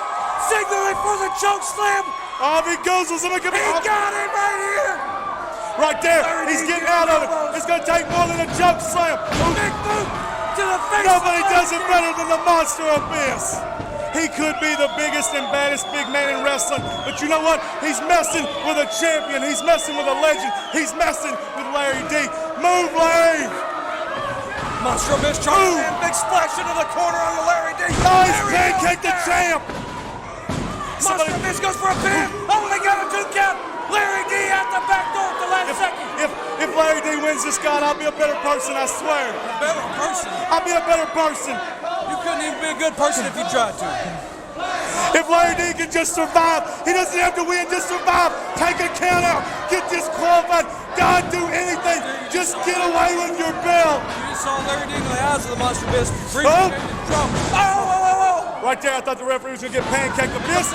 signaling for the choke slam. Oh, if he goes, he He got him right here. right there. Larry He's D getting gets out of it. elbows. It's going to take more than a choke slam. Big boot to the face. Nobody of does it Larry D. better than the Monster Abyss. He could be the biggest and baddest big man in wrestling, but you know what? He's messing with a champion. He's messing with a legend. He's messing with Larry D. Move, Larry! Monster Abyss trying to land big splash into the corner on the Larry D. Nice Larry D pancake the there. champ! Monster Abyss goes for a pin. Only got a 2 count. Larry D at the back door at the last If Larry D wins this, God, I'll be a better person, I swear. A better person? I'll be a better person. You couldn't even be a good person if you tried to. If Larry D can just survive, he doesn't have to win, just survive. Take a count out, get disqualified. God, do anything. Just get away with your belt. You just saw Larry D in the eyes of the Monster Abyss. Right there, I thought the referee was going to get pancaked. Abyss.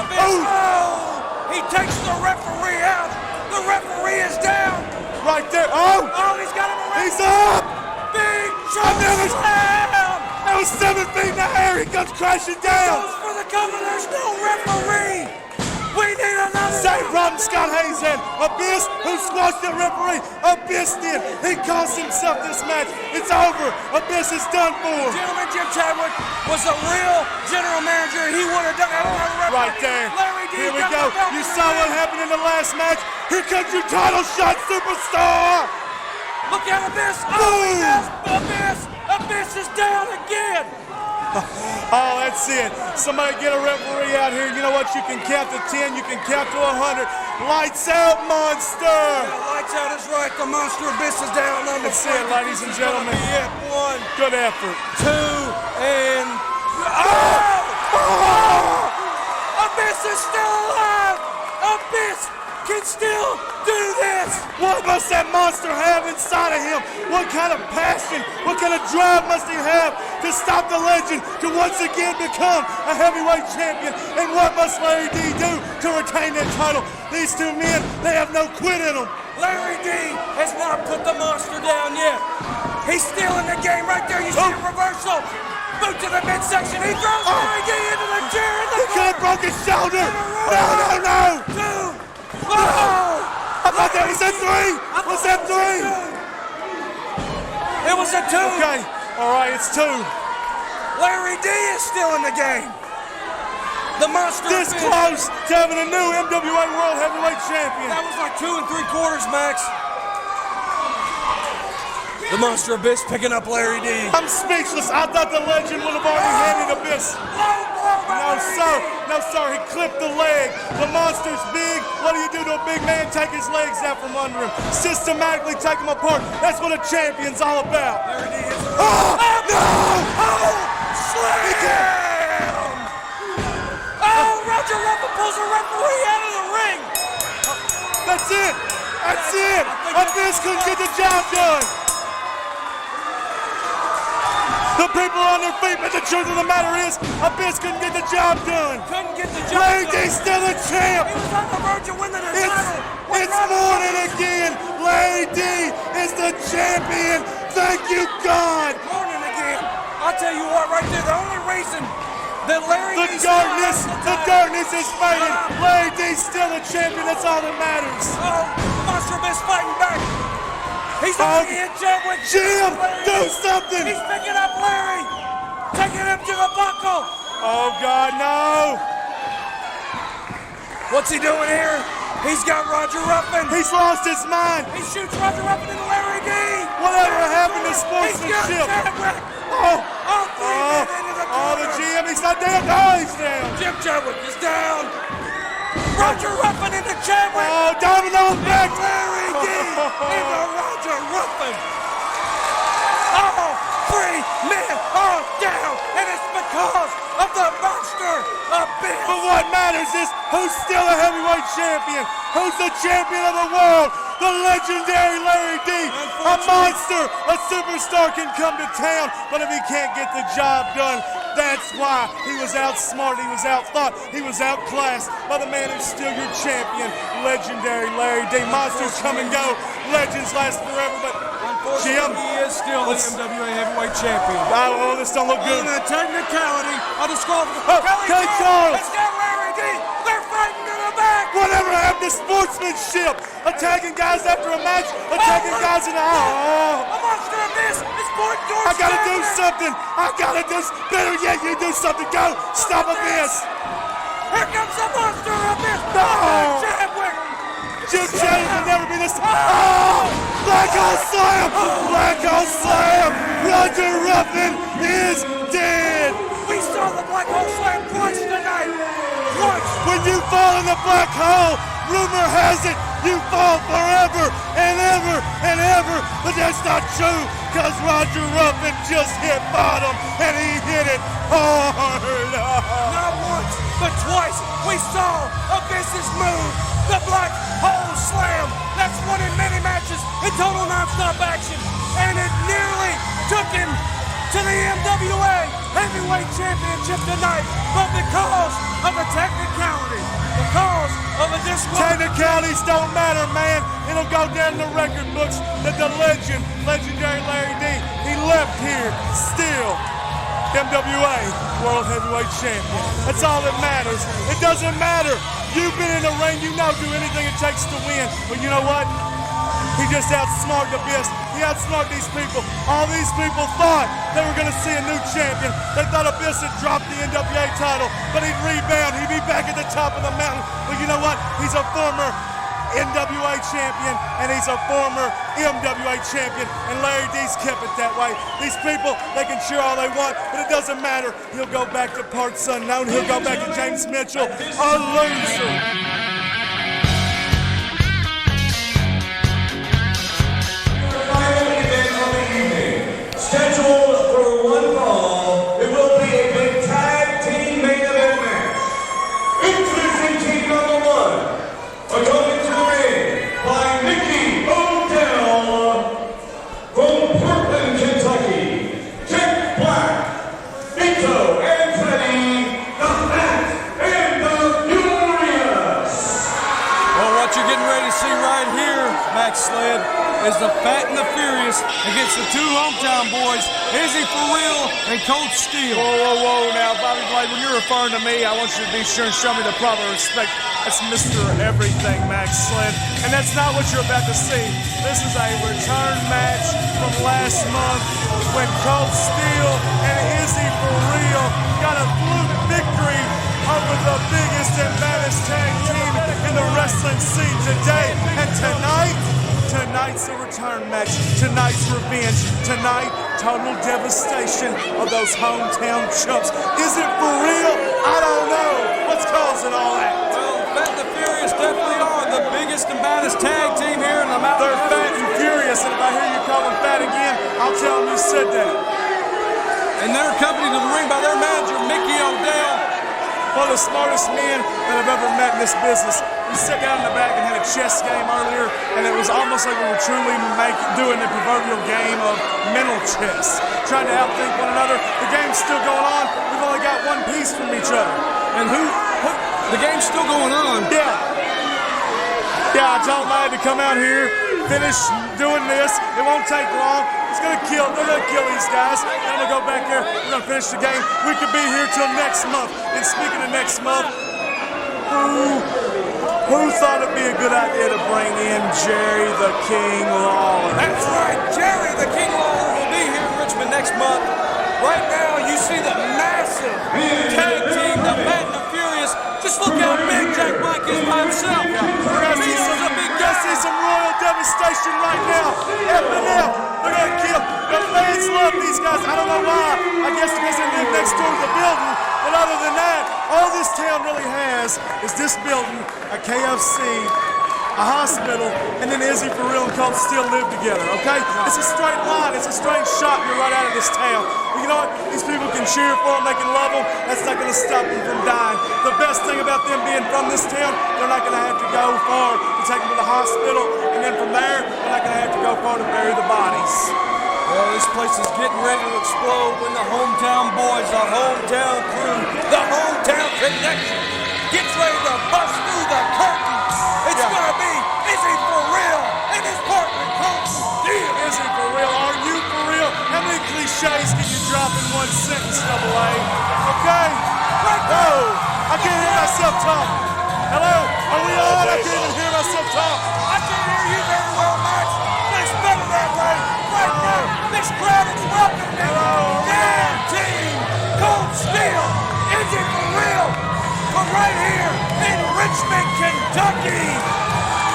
He takes the referee out. The referee is down. Right there. He's got him around. He's up. Big slam. That was 7 feet in the air. He comes crashing down. Goes for the cover. There's no referee. We need another. Same problem Scott Hayes had. Abyss, who squashed the referee. Abyss did. He cost himself this match. It's over. Abyss is done for. Gentlemen, Jim Chadwick was a real general manager. He would have done it. Right there. Larry D. Here we go. You saw what happened in the last match. Here comes your title shot, superstar. Look at Abyss. Abyss is down again. Oh, that's it. Somebody get a referee out here. You know what? You can count to 10. You can count to 100. Lights out, monster. Yeah, lights out is right. The Monster Abyss is down. That's it, ladies and gentlemen. One, good effort. 2, and... Abyss is still alive. Abyss can still do this. What must that monster have inside of him? What kind of passion, what kind of drive must he have to stop the legend, to once again become a heavyweight champion? And what must Larry D do to retain that title? These two men, they have no quit in them. Larry D has not put the monster down yet. He's still in the game right there. You see a reversal. Boot to the midsection. He throws Larry D into the chair. He could have broke his shoulder. No. 2. Oh! I thought that was a 3. Was that 3? It was a 2. Okay. All right, it's 2. Larry D is still in the game. The monster this close to having a new MWA World Heavyweight Champion. That was like 2 3/4, Max. The Monster Abyss picking up Larry D. I'm speechless. I thought the legend would have already handed Abyss. No, sir. He clipped the leg. The monster's big. What do you do to a big man? Take his legs out from under him. Systematically take him apart. That's what a champion's all about. Larry D hits the Slam! Roger Ruffen pulls a referee out of the ring. That's it. Abyss couldn't get the job done. The people are on their feet, but the truth of the matter is, Abyss couldn't get the job done. Larry D's still a champ. He was on the verge of winning the title. It's morning again. Larry D is the champion. Thank you, God. Morning again. I'll tell you what, right there, the only reason that Larry D the darkness is fading. Larry D's still a champion. That's all that matters. Monster Abyss fighting back. He's already in Chadwick. Jim, do something. He's picking up Larry. Taking him to the buckle. Oh, God, no. What's he doing here? He's got Roger Ruffen. He's lost his mind. He shoots Roger Ruffen into Larry D. Whatever happened to sportsmanship? The GM, he's not down. No, he's down. Jim Chadwick is down. Roger Ruffen into Chadwick. Oh, domino effect. Larry D into Roger Ruffen. 3 men are down, and it's because of the Monster Abyss. But what matters is who's still a heavyweight champion. Who's the champion of the world? The legendary Larry D. A monster, a superstar can come to town, but if he can't get the job done, that's why he was outsmarted, he was outthought, he was outclassed by the man who's still your champion, legendary Larry D. Monsters come and go, legends last forever, but Jim, he is still the MWA Heavyweight Champion. Oh, this don't look good. In a technicality, a disqualification. Kelly Charles. It's got Larry D. They're fighting to the back. Whatever happened to sportsmanship? Attacking guys after a match, attacking guys in the A Monster Abyss is pointing towards I gotta do something. Better yet, you do something. Go. Stop Abyss. Here comes the Monster Abyss. No. Chadwick. Jim Chadwick will never be this. Black Hole Slam. Black Hole Slam. Roger Ruffen is dead. We saw the Black Hole Slam twice tonight. Once. When you fall in the black hole, rumor has it You fall forever and ever and ever, but that's not true, because Roger Ruffen just hit bottom, and he hit it hard. Not once, but twice, we saw a vicious move, the Black Hole Slam. That's one in many matches in total non-stop action, and it nearly took him to the MWA Heavyweight Championship tonight, but because of a technicality, because of a disqualification. Technicalities don't matter, man. It'll go down in the record books that the legendary Larry D, he left here still MWA World Heavyweight Champion. That's all that matters. It doesn't matter. You've been in the ring, you know, do anything it takes to win. But you know what? He just outsmarted the Abyss. He outsmarted these people. All these people thought they were going to see a new champion. They thought Abyss had dropped the NWA title, but he'd rebound. He'd be back at the top of the mountain. But you know what? He's a former NWA champion, and he's a former MWA champion, and Larry D's kept it that way. These people, they can cheer all they want, but it doesn't matter. He'll go back to parts unknown. He'll go back to James Mitchell, a loser. Scheduled for one fall, it will be a big tag team main event match. Introducing team number one, according to the ring by Mickey Odell from Portland, Kentucky. Jack Black, Vito Anthony, the Fat and the Furious. Well, what you're getting ready to see right here, Maxx Sledd, is the Fat and the Furious against the two hometown boys, Izzy for Real and Colt Steele. Whoa, now, Bobby Blade, when you're referring to me, I want you to be sure and show me the proper respect. That's Mr. Everything, Maxx Sledd, and that's not what you're about to see. This is a return match from last month when Colt Steele and Izzy for Real got a fluke victory over the biggest and baddest tag team in the wrestling scene today. And tonight's a return match. Tonight's revenge. Tonight, total devastation of those hometown chumps. Is it for real? I don't know. What's causing all that? Well, Fat and the Furious definitely are the biggest and baddest tag team here in the mountain. They're fat and furious, and if I hear you call them fat again, I'll tell them you said that. And they're accompanied to the ring by their manager, Mickey Odell. One of the smartest men that I've ever met in this business. We sat down in the back and had a chess game earlier, and it was almost like we were truly doing the proverbial game of mental chess, trying to outthink one another. The game's still going on. We've only got one piece from each other. And the game's still going on. Yeah, I told Lad to come out here, finish doing this. It won't take long. They're gonna kill these guys. Then we'll go back there. We're gonna finish the game. We could be here till next month. And speaking of next month, who thought it'd be a good idea to bring in Jerry the King Lawler? That's right, Jerry the King Lawler will be here in Richmond next month. Right now, you see the massive tag team, the Fat and the Furious. Just look how big Jack Black is by himself. I see some royal devastation right now. F&F, they're gonna kill. The fans love these guys. I don't know why. I guess because they live next door to the building. But other than that, all this town really has is this building, a KFC, a hospital, and then Izzy for Real and Colt still live together, okay? It's a straight line. It's a straight shot. You're right out of this town. But you know what? These people can cheer for them. They can love them. That's not going to stop them from dying. The best thing about them being from this town, they're not going to have to go far to take them to the hospital. And then from there, they're not going to have to go far to bury the bodies. Well, this place is getting ready to explode when the hometown boys, the hometown crew, the hometown connection gets ready to bust through the curtain. It's going to be Izzy for Real and his partner, Colt Steele. Izzy for Real? Are you for real? How many cliches can you drop in one sentence, Double A? Okay? Whoa! I can't hear myself talk. Hello? Are we on? I can't even hear myself talk. I can hear you very well, Max, but it's better that way. Right now, this crowd is welcoming their team, Colt Steele, Izzy for Real, from right here in Richmond, Kentucky.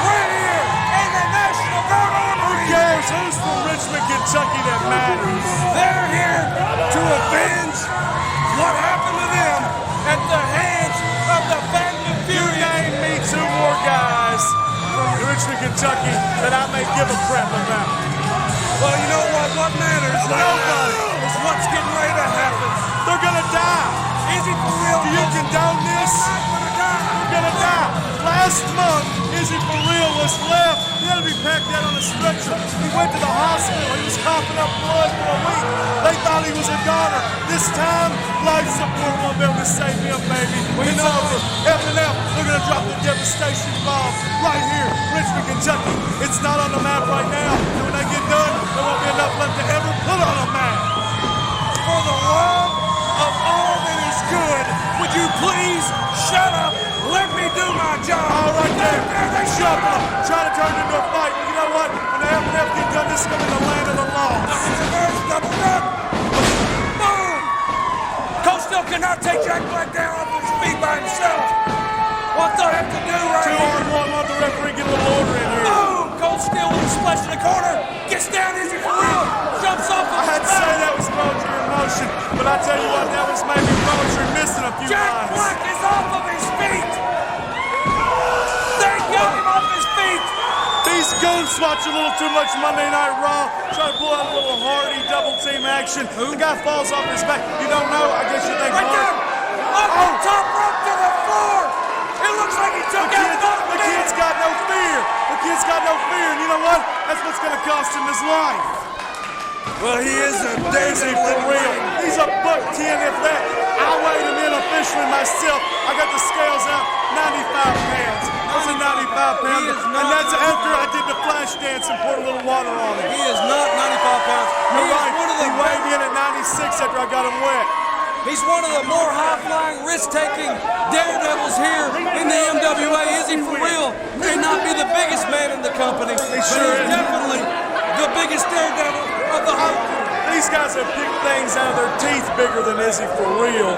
Right here in the National Guard Armory. Who cares? Who's from Richmond, Kentucky that matters? They're here to avenge what happened to them at the hands of the Fat and the You Furious. name me two more guys from Richmond, Kentucky that I may give a crap about. Well, you know what? What matters? Nobody. Is what's getting ready to happen. They're gonna die. Is he for real? Do you condone this? They're gonna die. Last month, Izzy for real was left. He had to be packed out on a stretcher. He went to the hospital. He was coughing up blood for a week. They thought he was a goner. This time, life support won't be able to save him, baby. It's over. F&F, they're gonna drop the devastation bomb right here, Richmond, Kentucky. It's not on the map right now. And when they get done, there won't be enough left to ever put on a map. For the love of all that is good, would you please shut up? Let me do my job. All right there. They Shut up. Try to turn it into a fight. But you know what? When the F&F get done, this is going to be the land of the lost. Double up. Boom. Colt still cannot take Jack Black down off his feet by himself. What do I have to do right here? 2-on-1, let the referee get a little order in here. Boom. Colt still with a splash in the corner. Gets down, Izzy for real. Jumps off the I had to say that was poetry in motion, but I tell you what, that was maybe poetry missing a few Jack lines. Black is off of his feet. They got him off his feet. These goons watch a little too much Monday Night Raw. Try to pull out a little Hardy double team action. The guy falls off his back. You don't know? I guess you think Right there. Off the top rope to the floor. It looks like he took out The kid's got no fear. The kid's got no fear. And you know what? That's what's going to cost him his life. Well, he is a Izzy for real. He's a buck 10 if that. I weighed him in officially myself. I got the scales out, 95 pounds. That's a 95 pounder. And that's after I did the flash dance and poured a little water on him. He is not 95 pounds. You're right. He weighed in at 96 after I got him wet. He's one of the more high-flying, risk-taking daredevils here in the MWA. Izzy for real may not be the biggest man in the company, but he's definitely the biggest daredevil of the whole crew. These guys have picked things out of their teeth bigger than Izzy for real.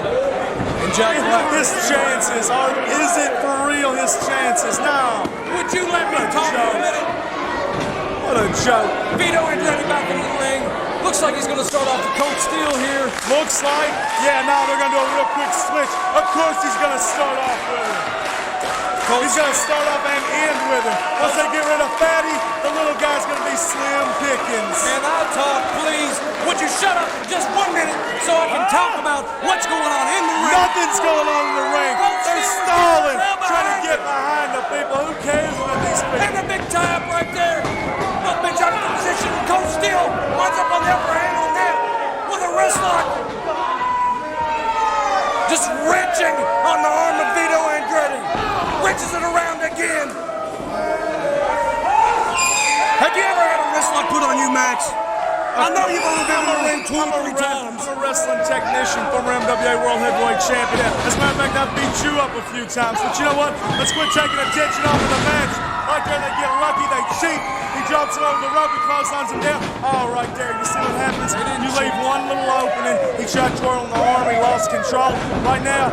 And Jack Black, His chances are, is it for real, his chances? No. would you let me talk for a minute? What a joke. Vito Andretti back in the ring. Looks like he's going to start off with Colt Steele here. Looks like, yeah, now they're going to do a real quick switch. Of course he's going to start off with him. He's going to start off and end with him. Once they get rid of Fatty, the little guy's going to be Slim Pickens. Can I talk, please? Would you shut up for just 1 minute so I can talk about what's going on in the ring? Nothing's going on in the ring. They're stalling, trying to get behind the people. Who cares about these people? And a big tie-up right there. Both been out of position. Colt Steele winds up on the upper hand on that with a wrist lock. Just wrenching on the arm of Vito Andretti. Wrenches it around again. Have you ever had a wrist lock put on you, Max? I know you've only been in the ring 2 or 3 times. I'm a wrestling technician, former MWA World Heavyweight Champion. As a matter of fact, I beat you up a few times. But you know what? Let's quit taking attention off of the match. Right there, they get lucky, they cheat. He drops it over the rope, he clotheslines him down. Oh, right there, you see what happens? You leave one little opening. He tried twirling the arm, he lost control. Right now,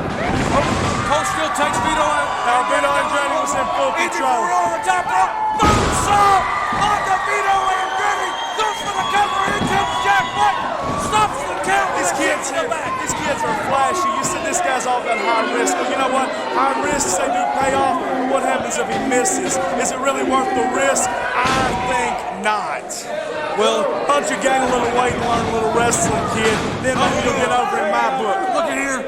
Colt still takes Vito out. Vito Andretti was in full control. On the top rope. Moonsault on the Vito Andretti. Goes for the cover into Jack Black. Stops the count. These kids are flashy. You said this guy's all about high risk. Well, you know what? High risks, they do pay off. What happens if he misses? Is it really worth the risk? I think not. Well, why don't you gain a little weight and learn a little wrestling, kid? Then maybe you'll get over in my book. Look at here.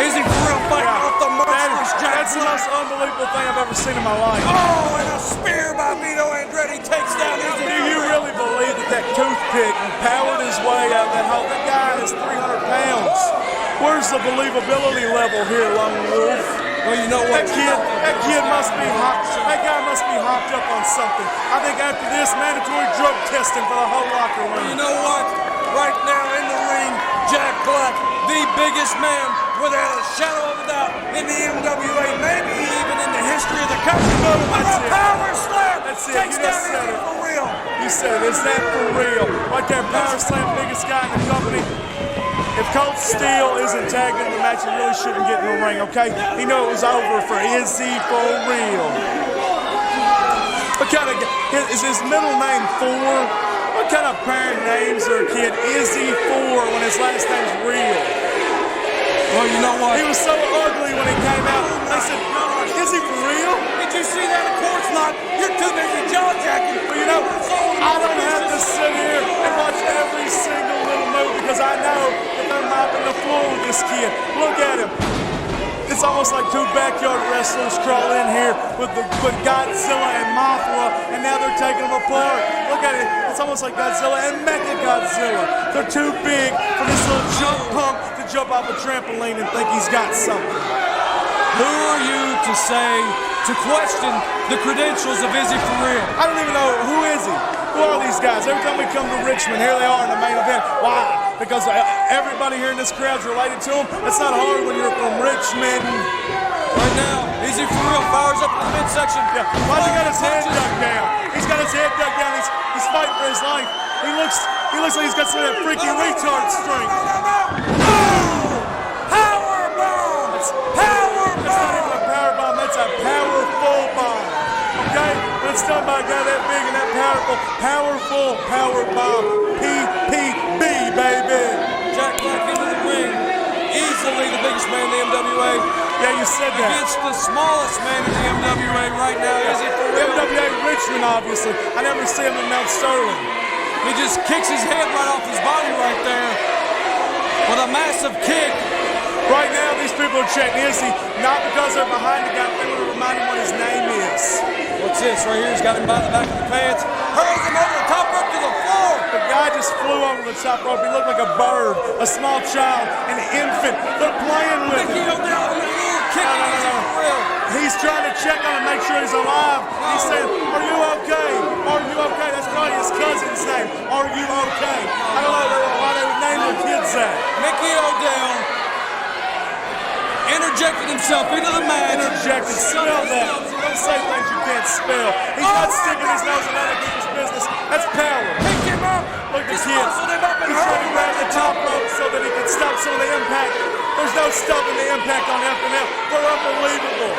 Izzy for real fighting off the monstrous Jack That's the Black. most unbelievable thing I've ever seen in my life. Oh, and a spear by Vito Andretti takes down Izzy. Do you really believe that toothpick powered his way out of that hole? That guy is 300 pounds. Where's the believability level here, Lone Wolf? Well, you know what? That kid must be hot. That guy must be hopped up on something. I think after this, mandatory drug testing for the whole locker room. You know what? Right now in the ring, Jack Black, the biggest man, without a shadow of a doubt, in the MWA, maybe even in the history of the country. With a power slam, That's it. takes You down just said Izzy it. for real. You said it. Is that for real? Right there, power slam, biggest guy in the company. If Colt Steele isn't tagged in the match, he really shouldn't get in the ring, okay? He knew it was over for Izzy for real. What kind of is his middle name Four? What kind of parent names are a kid Izzy for when his last name's real? Well, you know what? He was so ugly when he came out. They said, is he for real? Did you see that? Of course not. You're too busy jaw-jacking. Well, you know, I don't have to sit here and watch every single little move because I know that they're mopping the floor with this kid. Look at him. It's almost like two backyard wrestlers crawl in here with Godzilla and Mothra, and now they're taking them apart. Look at it. It's almost like Godzilla and Mechagodzilla. They're too big for this little jump punk to jump off a trampoline and think he's got something. Who are you to say, to question the credentials of Izzy for real? I don't even know, who is he? Who are these guys? Every time we come to Richmond, here they are in the main event. Why? Because everybody here in this crowd's related to him. That's not hard when you're from Richmond. Right now, Izzy for real fires up in the midsection. Yeah. Why's he got his head dug down? He's got his head dug down. He's fighting for his life. He looks like he's got some of that freaky retard strength. Power bomb! That's not even a power bomb. That's a powerful bomb. Okay? When it's done by a guy that big and that powerful power bomb. PPB, baby. Jack Black into the ring. Easily the biggest man in the MWA. Yeah, you said that. Against the smallest man in the MWA right now. Izzy for real. MWA Richmond, obviously. I never see him in Mount Sterling. He just kicks his head right off his body right there with a massive kick. Right now, these people are chanting Izzy, not because they're behind the guy, but they want to remind him what his name is. What's this right here? He's got him by the back of the pants. Hurls him over the top rope to the floor. The guy just flew over the top rope. He looked like a bird, a small child, an infant. They're playing with him. He's trying to check on him, make sure he's alive. He's saying, are you okay? Are you okay? That's probably his cousin's name. Are you okay? I don't know why they would name their kids that. Mickey O'Dell interjected himself into the match. Interjected. Spell that. Don't say things you can't spell. He's not sticking his nose in other people's business. That's power. Pick him up. Look at the kids. He's trying to grab the top rope so that he can stop some of the impact. There's no stopping the impact on F&F. They're unbelievable.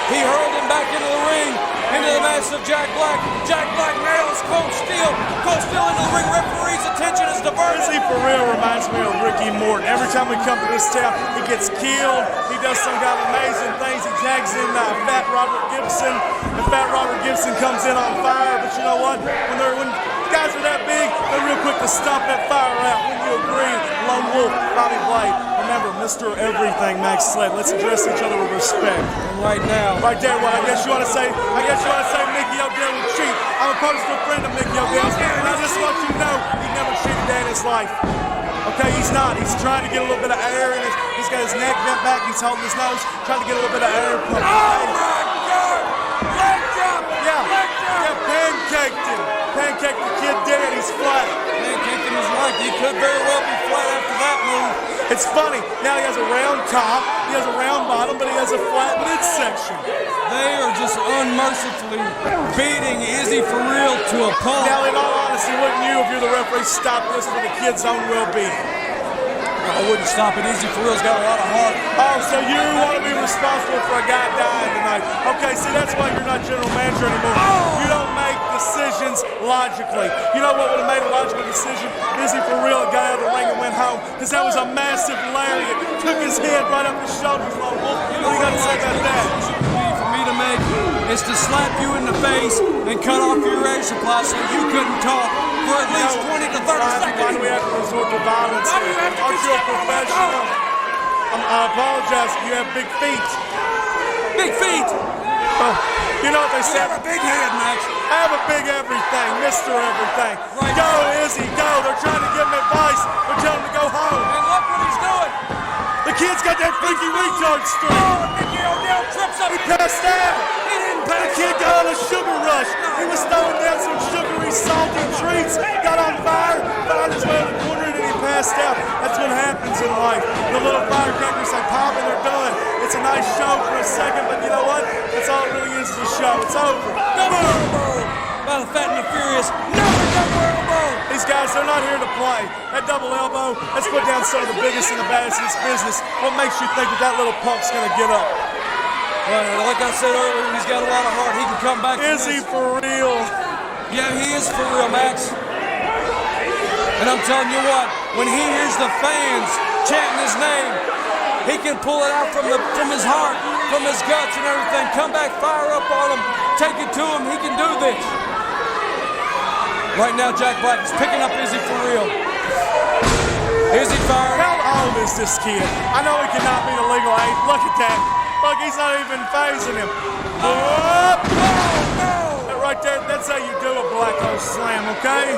He hurled him back into the ring, into the massive Jack Black. Jack Black nails Colt Steele. Colt Steele into the ring. Referee's attention is diverted. Izzy for real reminds me of Ricky Morton. Every time we come to this town, he gets killed. He does some kind of amazing things. He tags in Fat Robert Gibson, and Fat Robert Gibson comes in on fire. But you know what? When guys are that big, they're real quick to stomp that fire out. When you agree, Lone Wolf, Bobby Blade. Remember, Mr. Everything, Maxx Sledd. Let's address each other with respect. And right now, right there, what I guess you want to say Mickey O'Dell would cheat. I'm a personal friend of Mickey O'Dell, and I just want you to know he never cheated a day in his life. Okay, he's not. He's trying to get a little bit of air in it. He's got his neck bent back. He's holding his nose, trying to get a little bit of air. Oh my God! Leg drop! Yeah, leg drop! Yeah, pancaked him. Pancaked the kid dead. He's flat. Pancaked him is right. He could very well be flat after that move. It's funny. Now he has a round top, he has a round bottom, but he has a flat midsection. They are just unmercifully beating Izzy for real to a pulp. Now, in all honesty, wouldn't you, if you're the referee, stop this for the kid's own well-being? I wouldn't stop it. Izzy for real's got a lot of heart. Oh, so you want to be responsible for a guy dying tonight? Okay, see, that's why you're not general manager anymore. Oh. You don't make decisions logically. You know what would have made a logical decision? Izzy for real got out of the ring and went home, because that was a massive lariat. Took his head right up his shoulders, Lone Wolf. What do you got to say about that? For me to make is to slap you in the face and cut off your air supply so you couldn't talk for at least 20 to 30 seconds. Why do we have to resort to violence? Aren't you a professional? I apologize. You have big feet. Big feet. You know what they say? You have a big head, Max. I have a big everything, Mr. Everything. Right. Go, Izzy, go. They're trying to give him advice. They're telling him to go home. And look what he's doing. The kid's got that freaky retard streak. Oh, and Mickey O'Dell trips up. He passed out. He didn't pass. The kid got on a sugar rush. He was throwing down some sugary, salty treats. Got on fire, found his way in the corner, and then he passed out. That's what happens in life. The little firecrackers say pop and they're done. It's a nice show for a second, but you know what? That's all it really is a show. It's over. Double elbow by the Fat and the Furious. Another double elbow. These guys, they're not here to play. That double elbow, let's put down some of the biggest and the baddest in this business. What makes you think that that little punk's going to get up? Well, like I said earlier, he's got a lot of heart. He can come back. Is he for real? Yeah, he is for real, Max. And I'm telling you what, when he hears the fans chanting his name. He can pull it out from his heart, from his guts and everything. Come back, fire up on him, take it to him. He can do this. Right now, Jack Black is picking up Izzy for real. Izzy firing. How old is this kid? I know he cannot be the legal age. Look at that. Look, he's not even phasing him. Up. That right there, that's how you do a black hole slam, okay?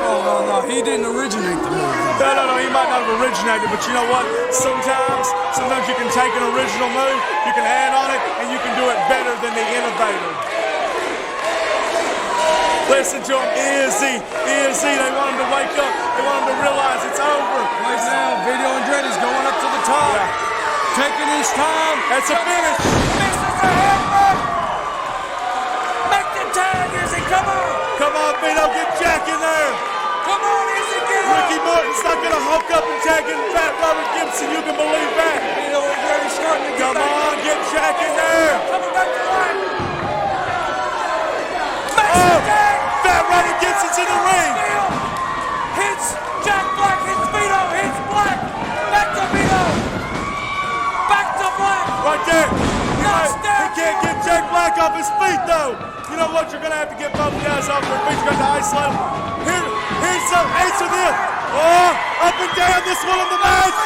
Oh, no, he didn't originate the move. No, he might not have originated, but you know what? Sometimes you can take an original move, you can add on it, and you can do it better than the innovator. Listen to him, Izzy. They want him to wake up. They want him to realize it's over. Right now, Video Andretti's going up to the top. Yeah. Taking his time. That's a finish. Misses the headbutt. Make the tag, Izzy. Come on. Come on, Vito. Get Jack in there. Come on, Izzy. Get up. Ricky Morton's not going to hook up and tag in Fat Robert Gibson. You can believe that. Video Andretti's starting to get Come back. on, get Jack in there. Coming back to life. Makes the tag. Fat Robert Gibson's in the ring. Steele hits Jack Black. Hits Vito. Hits Black. Back to Vito. Back to Black. Right there. He can't get Jack Black off his feet, though. You know what? You're going to have to get both guys off their feet. You're going to isolate them. Here's some ace of them. Oh, up and down. This one of the match.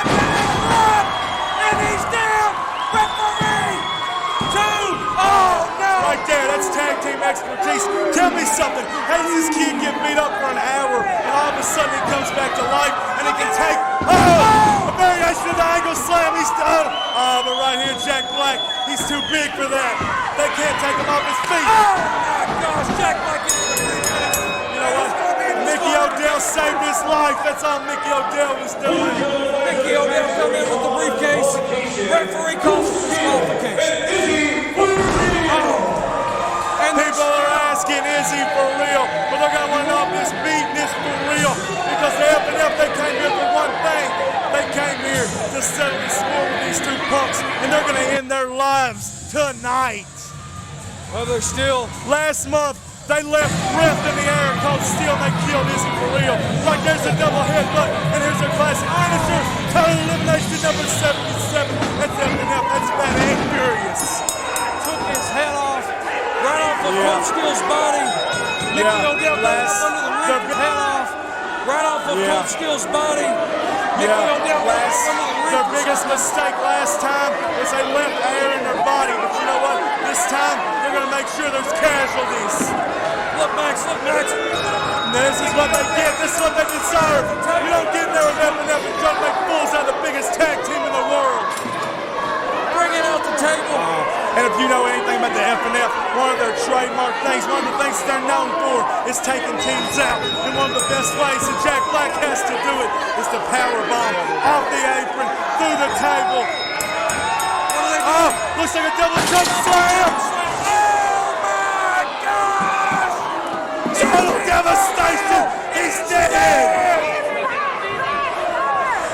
And he's down. Referee. 2. Oh, no. Right there. That's tag team expertise. Tell me something. How does this kid get beat up for an hour, and all of a sudden he comes back to life, and he can take... Oh! A variation of the angle slam. He's done. Oh, but right here, Jack Black, he's too big for that. They can't take him off his feet. Oh, my gosh. Jack Black is in the briefcase. You know what? Mickey Odell saved his life. That's all Mickey Odell was doing. Mickey Odell come in with the briefcase. Referee calls for disqualification. And people are asking, is he for real? But they're going to want to know if this beating is for real. Because the F&F, they came here for one thing. They came here to settle the score with these two punks. And they're going to end their lives tonight. Well, they're still... Last month, they left Rift in the air called Steele, and they killed Izzy for real. Right there's a double headbutt, and here's a classic finisher. Total elimination number 77. That's F&F. That's Bad and Furious. Took his head off, right off of Colt Steele's body. Mickey Odell got up under the ring, head off, right off of Colt Steele's body. Mickey Odell got up under the ring. Their biggest mistake last time was they left air in their body, but you know what? This time, they're going to make sure there's casualties. Look, Max, look, Max. This is what they get. This is what they deserve. You don't get there with F&F and try to make fools out of the biggest tag team in the world. Bring it out the table. And if you know anything about the F&F, one of their trademark things, one of the things they're known for is taking teams out. And one of the best ways that Jack Black has to do it is to power bomb off the apron, through the table. Oh, looks like a double choke slam. Total devastation! He's dead!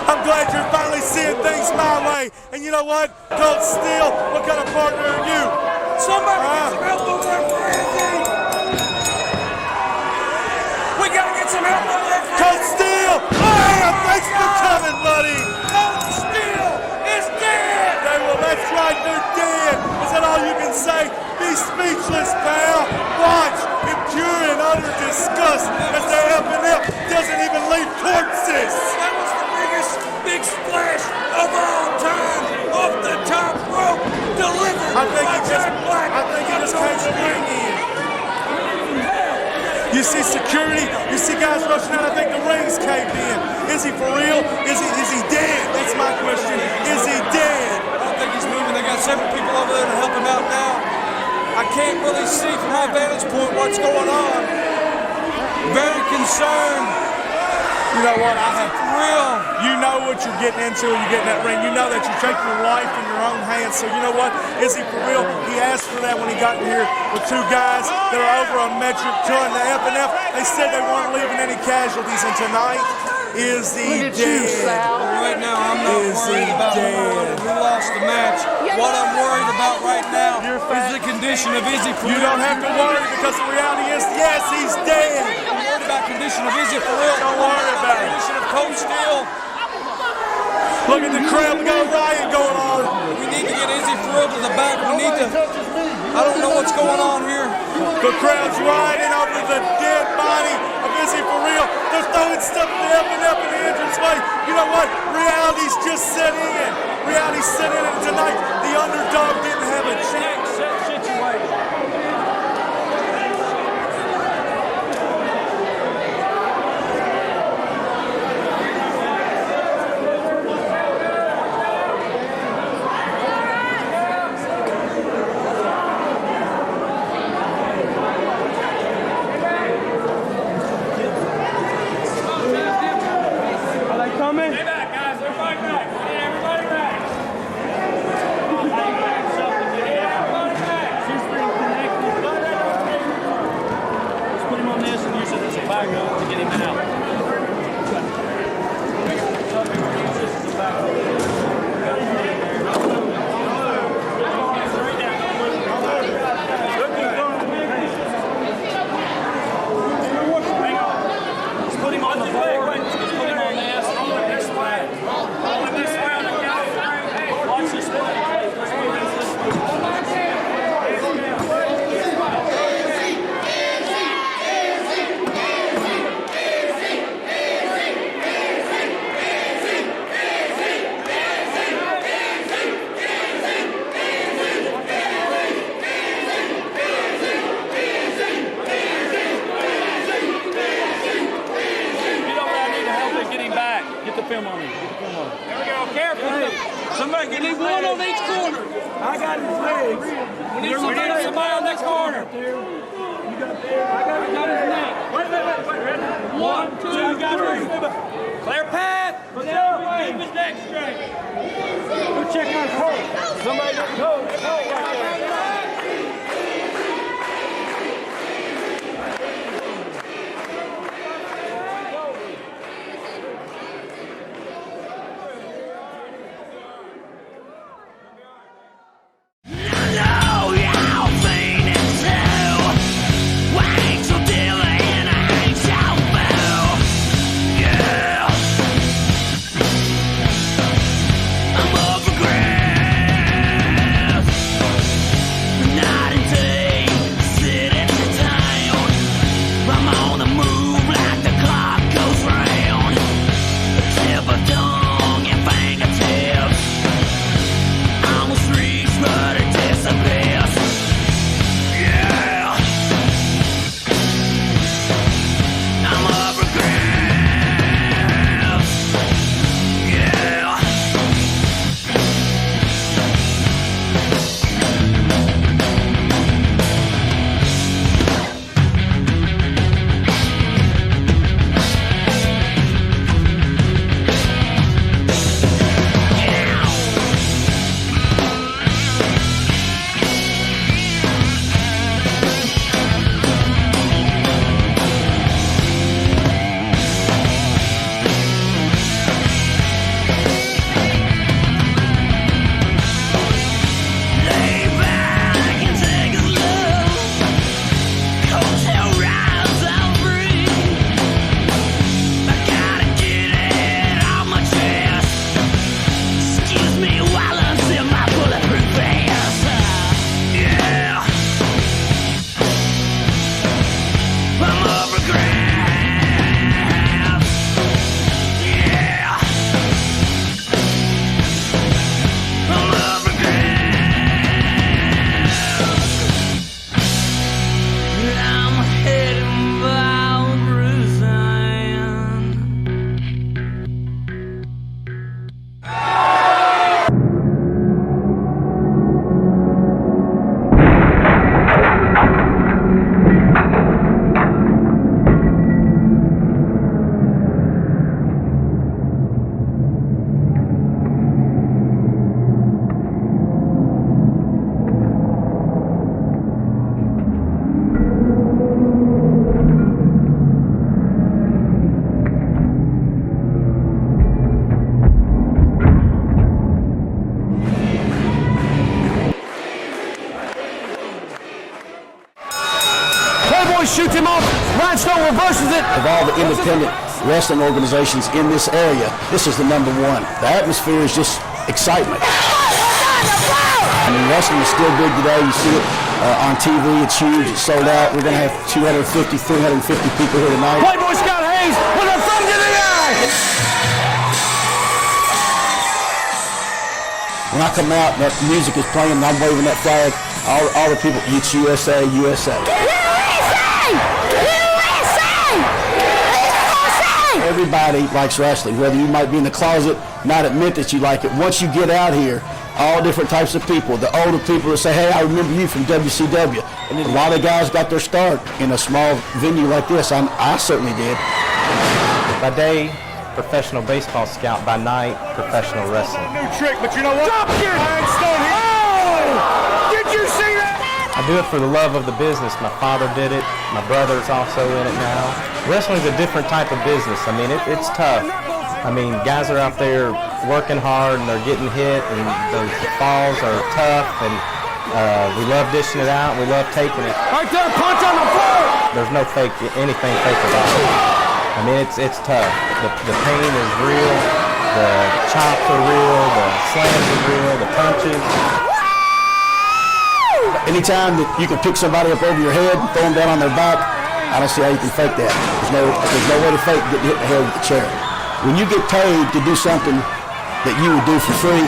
I'm glad you're finally seeing things my way. And you know what? Colt Steele, what kind of partner are you? Somebody get some help over there for Izzy. We gotta get some help over there for Colt Steele! Oh, thanks for coming, buddy! Colt Steele is dead! That's right, they're dead! Is that all you can say? Be speechless, pal! Watch in pure and utter disgust as the F&F doesn't even leave corpses! That was the biggest big splash of all time! Off the top rope! Delivered by Jack Black! I think he just came to the ring in. You see security, you see guys rushing out, I think the ring's caved in. Is he for real? Is he dead? That's my question. Is he dead? I don't think he's moving. They got several people over there to help him out now. I can't really see from my vantage point what's going on. Very concerned. You know what? For real. You know what you're getting into when you get in that ring. You know that you're taking your life in your own hands. So you know what? Is he for real? He asked for that when he got in here with two guys that are over a metric ton. The F&F, they said they weren't leaving any casualties. And tonight, is he dead? Right now, I'm not worried about who lost the match. What I'm worried about right now is the condition of Izzy for real. You don't have to worry because the reality is, yes, he's dead. I'm worried about condition of Izzy for real. Don't worry about it. Condition of Colt Steele. Look at the crowd. We got a riot going on. We need to get Izzy Frill to the back. We need to. I don't know what's going on here. The crowd's riding over the dead body of Izzy for real. They're throwing stuff up and up in the entranceway. You know what? Reality's just set in. Reality's set in, and tonight the underdog didn't have a chance. Clear path. Keep his neck straight. Go check on Colt. Somebody get Colt. Colt right there. of all the independent wrestling organizations in this area, this is the #1. The atmosphere is just excitement. I mean, wrestling is still big today. You see it on TV. It's huge. It's sold out. We're going to have 250, 350 people here tonight. Playboy Scott Hayes with a thumb to the eye. When I come out, that music is playing, and I'm waving that flag. All the people, it's USA, USA. Everybody likes wrestling, whether you might be in the closet, not admit that you like it. Once you get out here, all different types of people. The older people that say, hey, I remember you from WCW. And then a lot of guys got their start in a small venue like this. I certainly did. By day, professional baseball scout. By night, professional wrestling. New trick, but you know what? Stop it! Oh! Did you see that? I do it for the love of the business. My father did it. My brother's also in it now. Wrestling's a different type of business. I mean, it's tough. I mean, guys are out there working hard and they're getting hit, and those falls are tough, and we love dishing it out. We love taking it. Right there, punch on the floor! There's no anything fake about it. I mean, it's tough. The pain is real. The chops are real. The slams are real. The punches. Anytime that you can pick somebody up over your head and throw them down on their back, I don't see how you can fake that. There's no way to fake getting hit in the head with a chair. When you get paid to do something that you would do for free,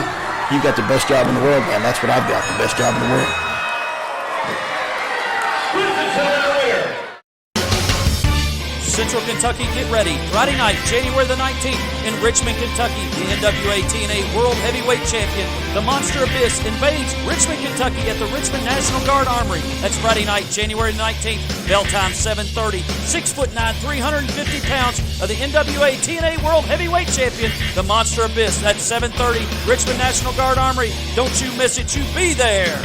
you got the best job in the world, man. That's what I've got, the best job in the world. Central Kentucky, get ready. Friday night, January the 19th in Richmond, Kentucky. The NWA TNA World Heavyweight Champion, the Monster Abyss, invades Richmond, Kentucky at the Richmond National Guard Armory. That's Friday night, January the 19th. Bell time 7:30. 6'9", 350 pounds of the NWA TNA World Heavyweight Champion, the Monster Abyss. That's 7:30, Richmond National Guard Armory. Don't you miss it. You be there.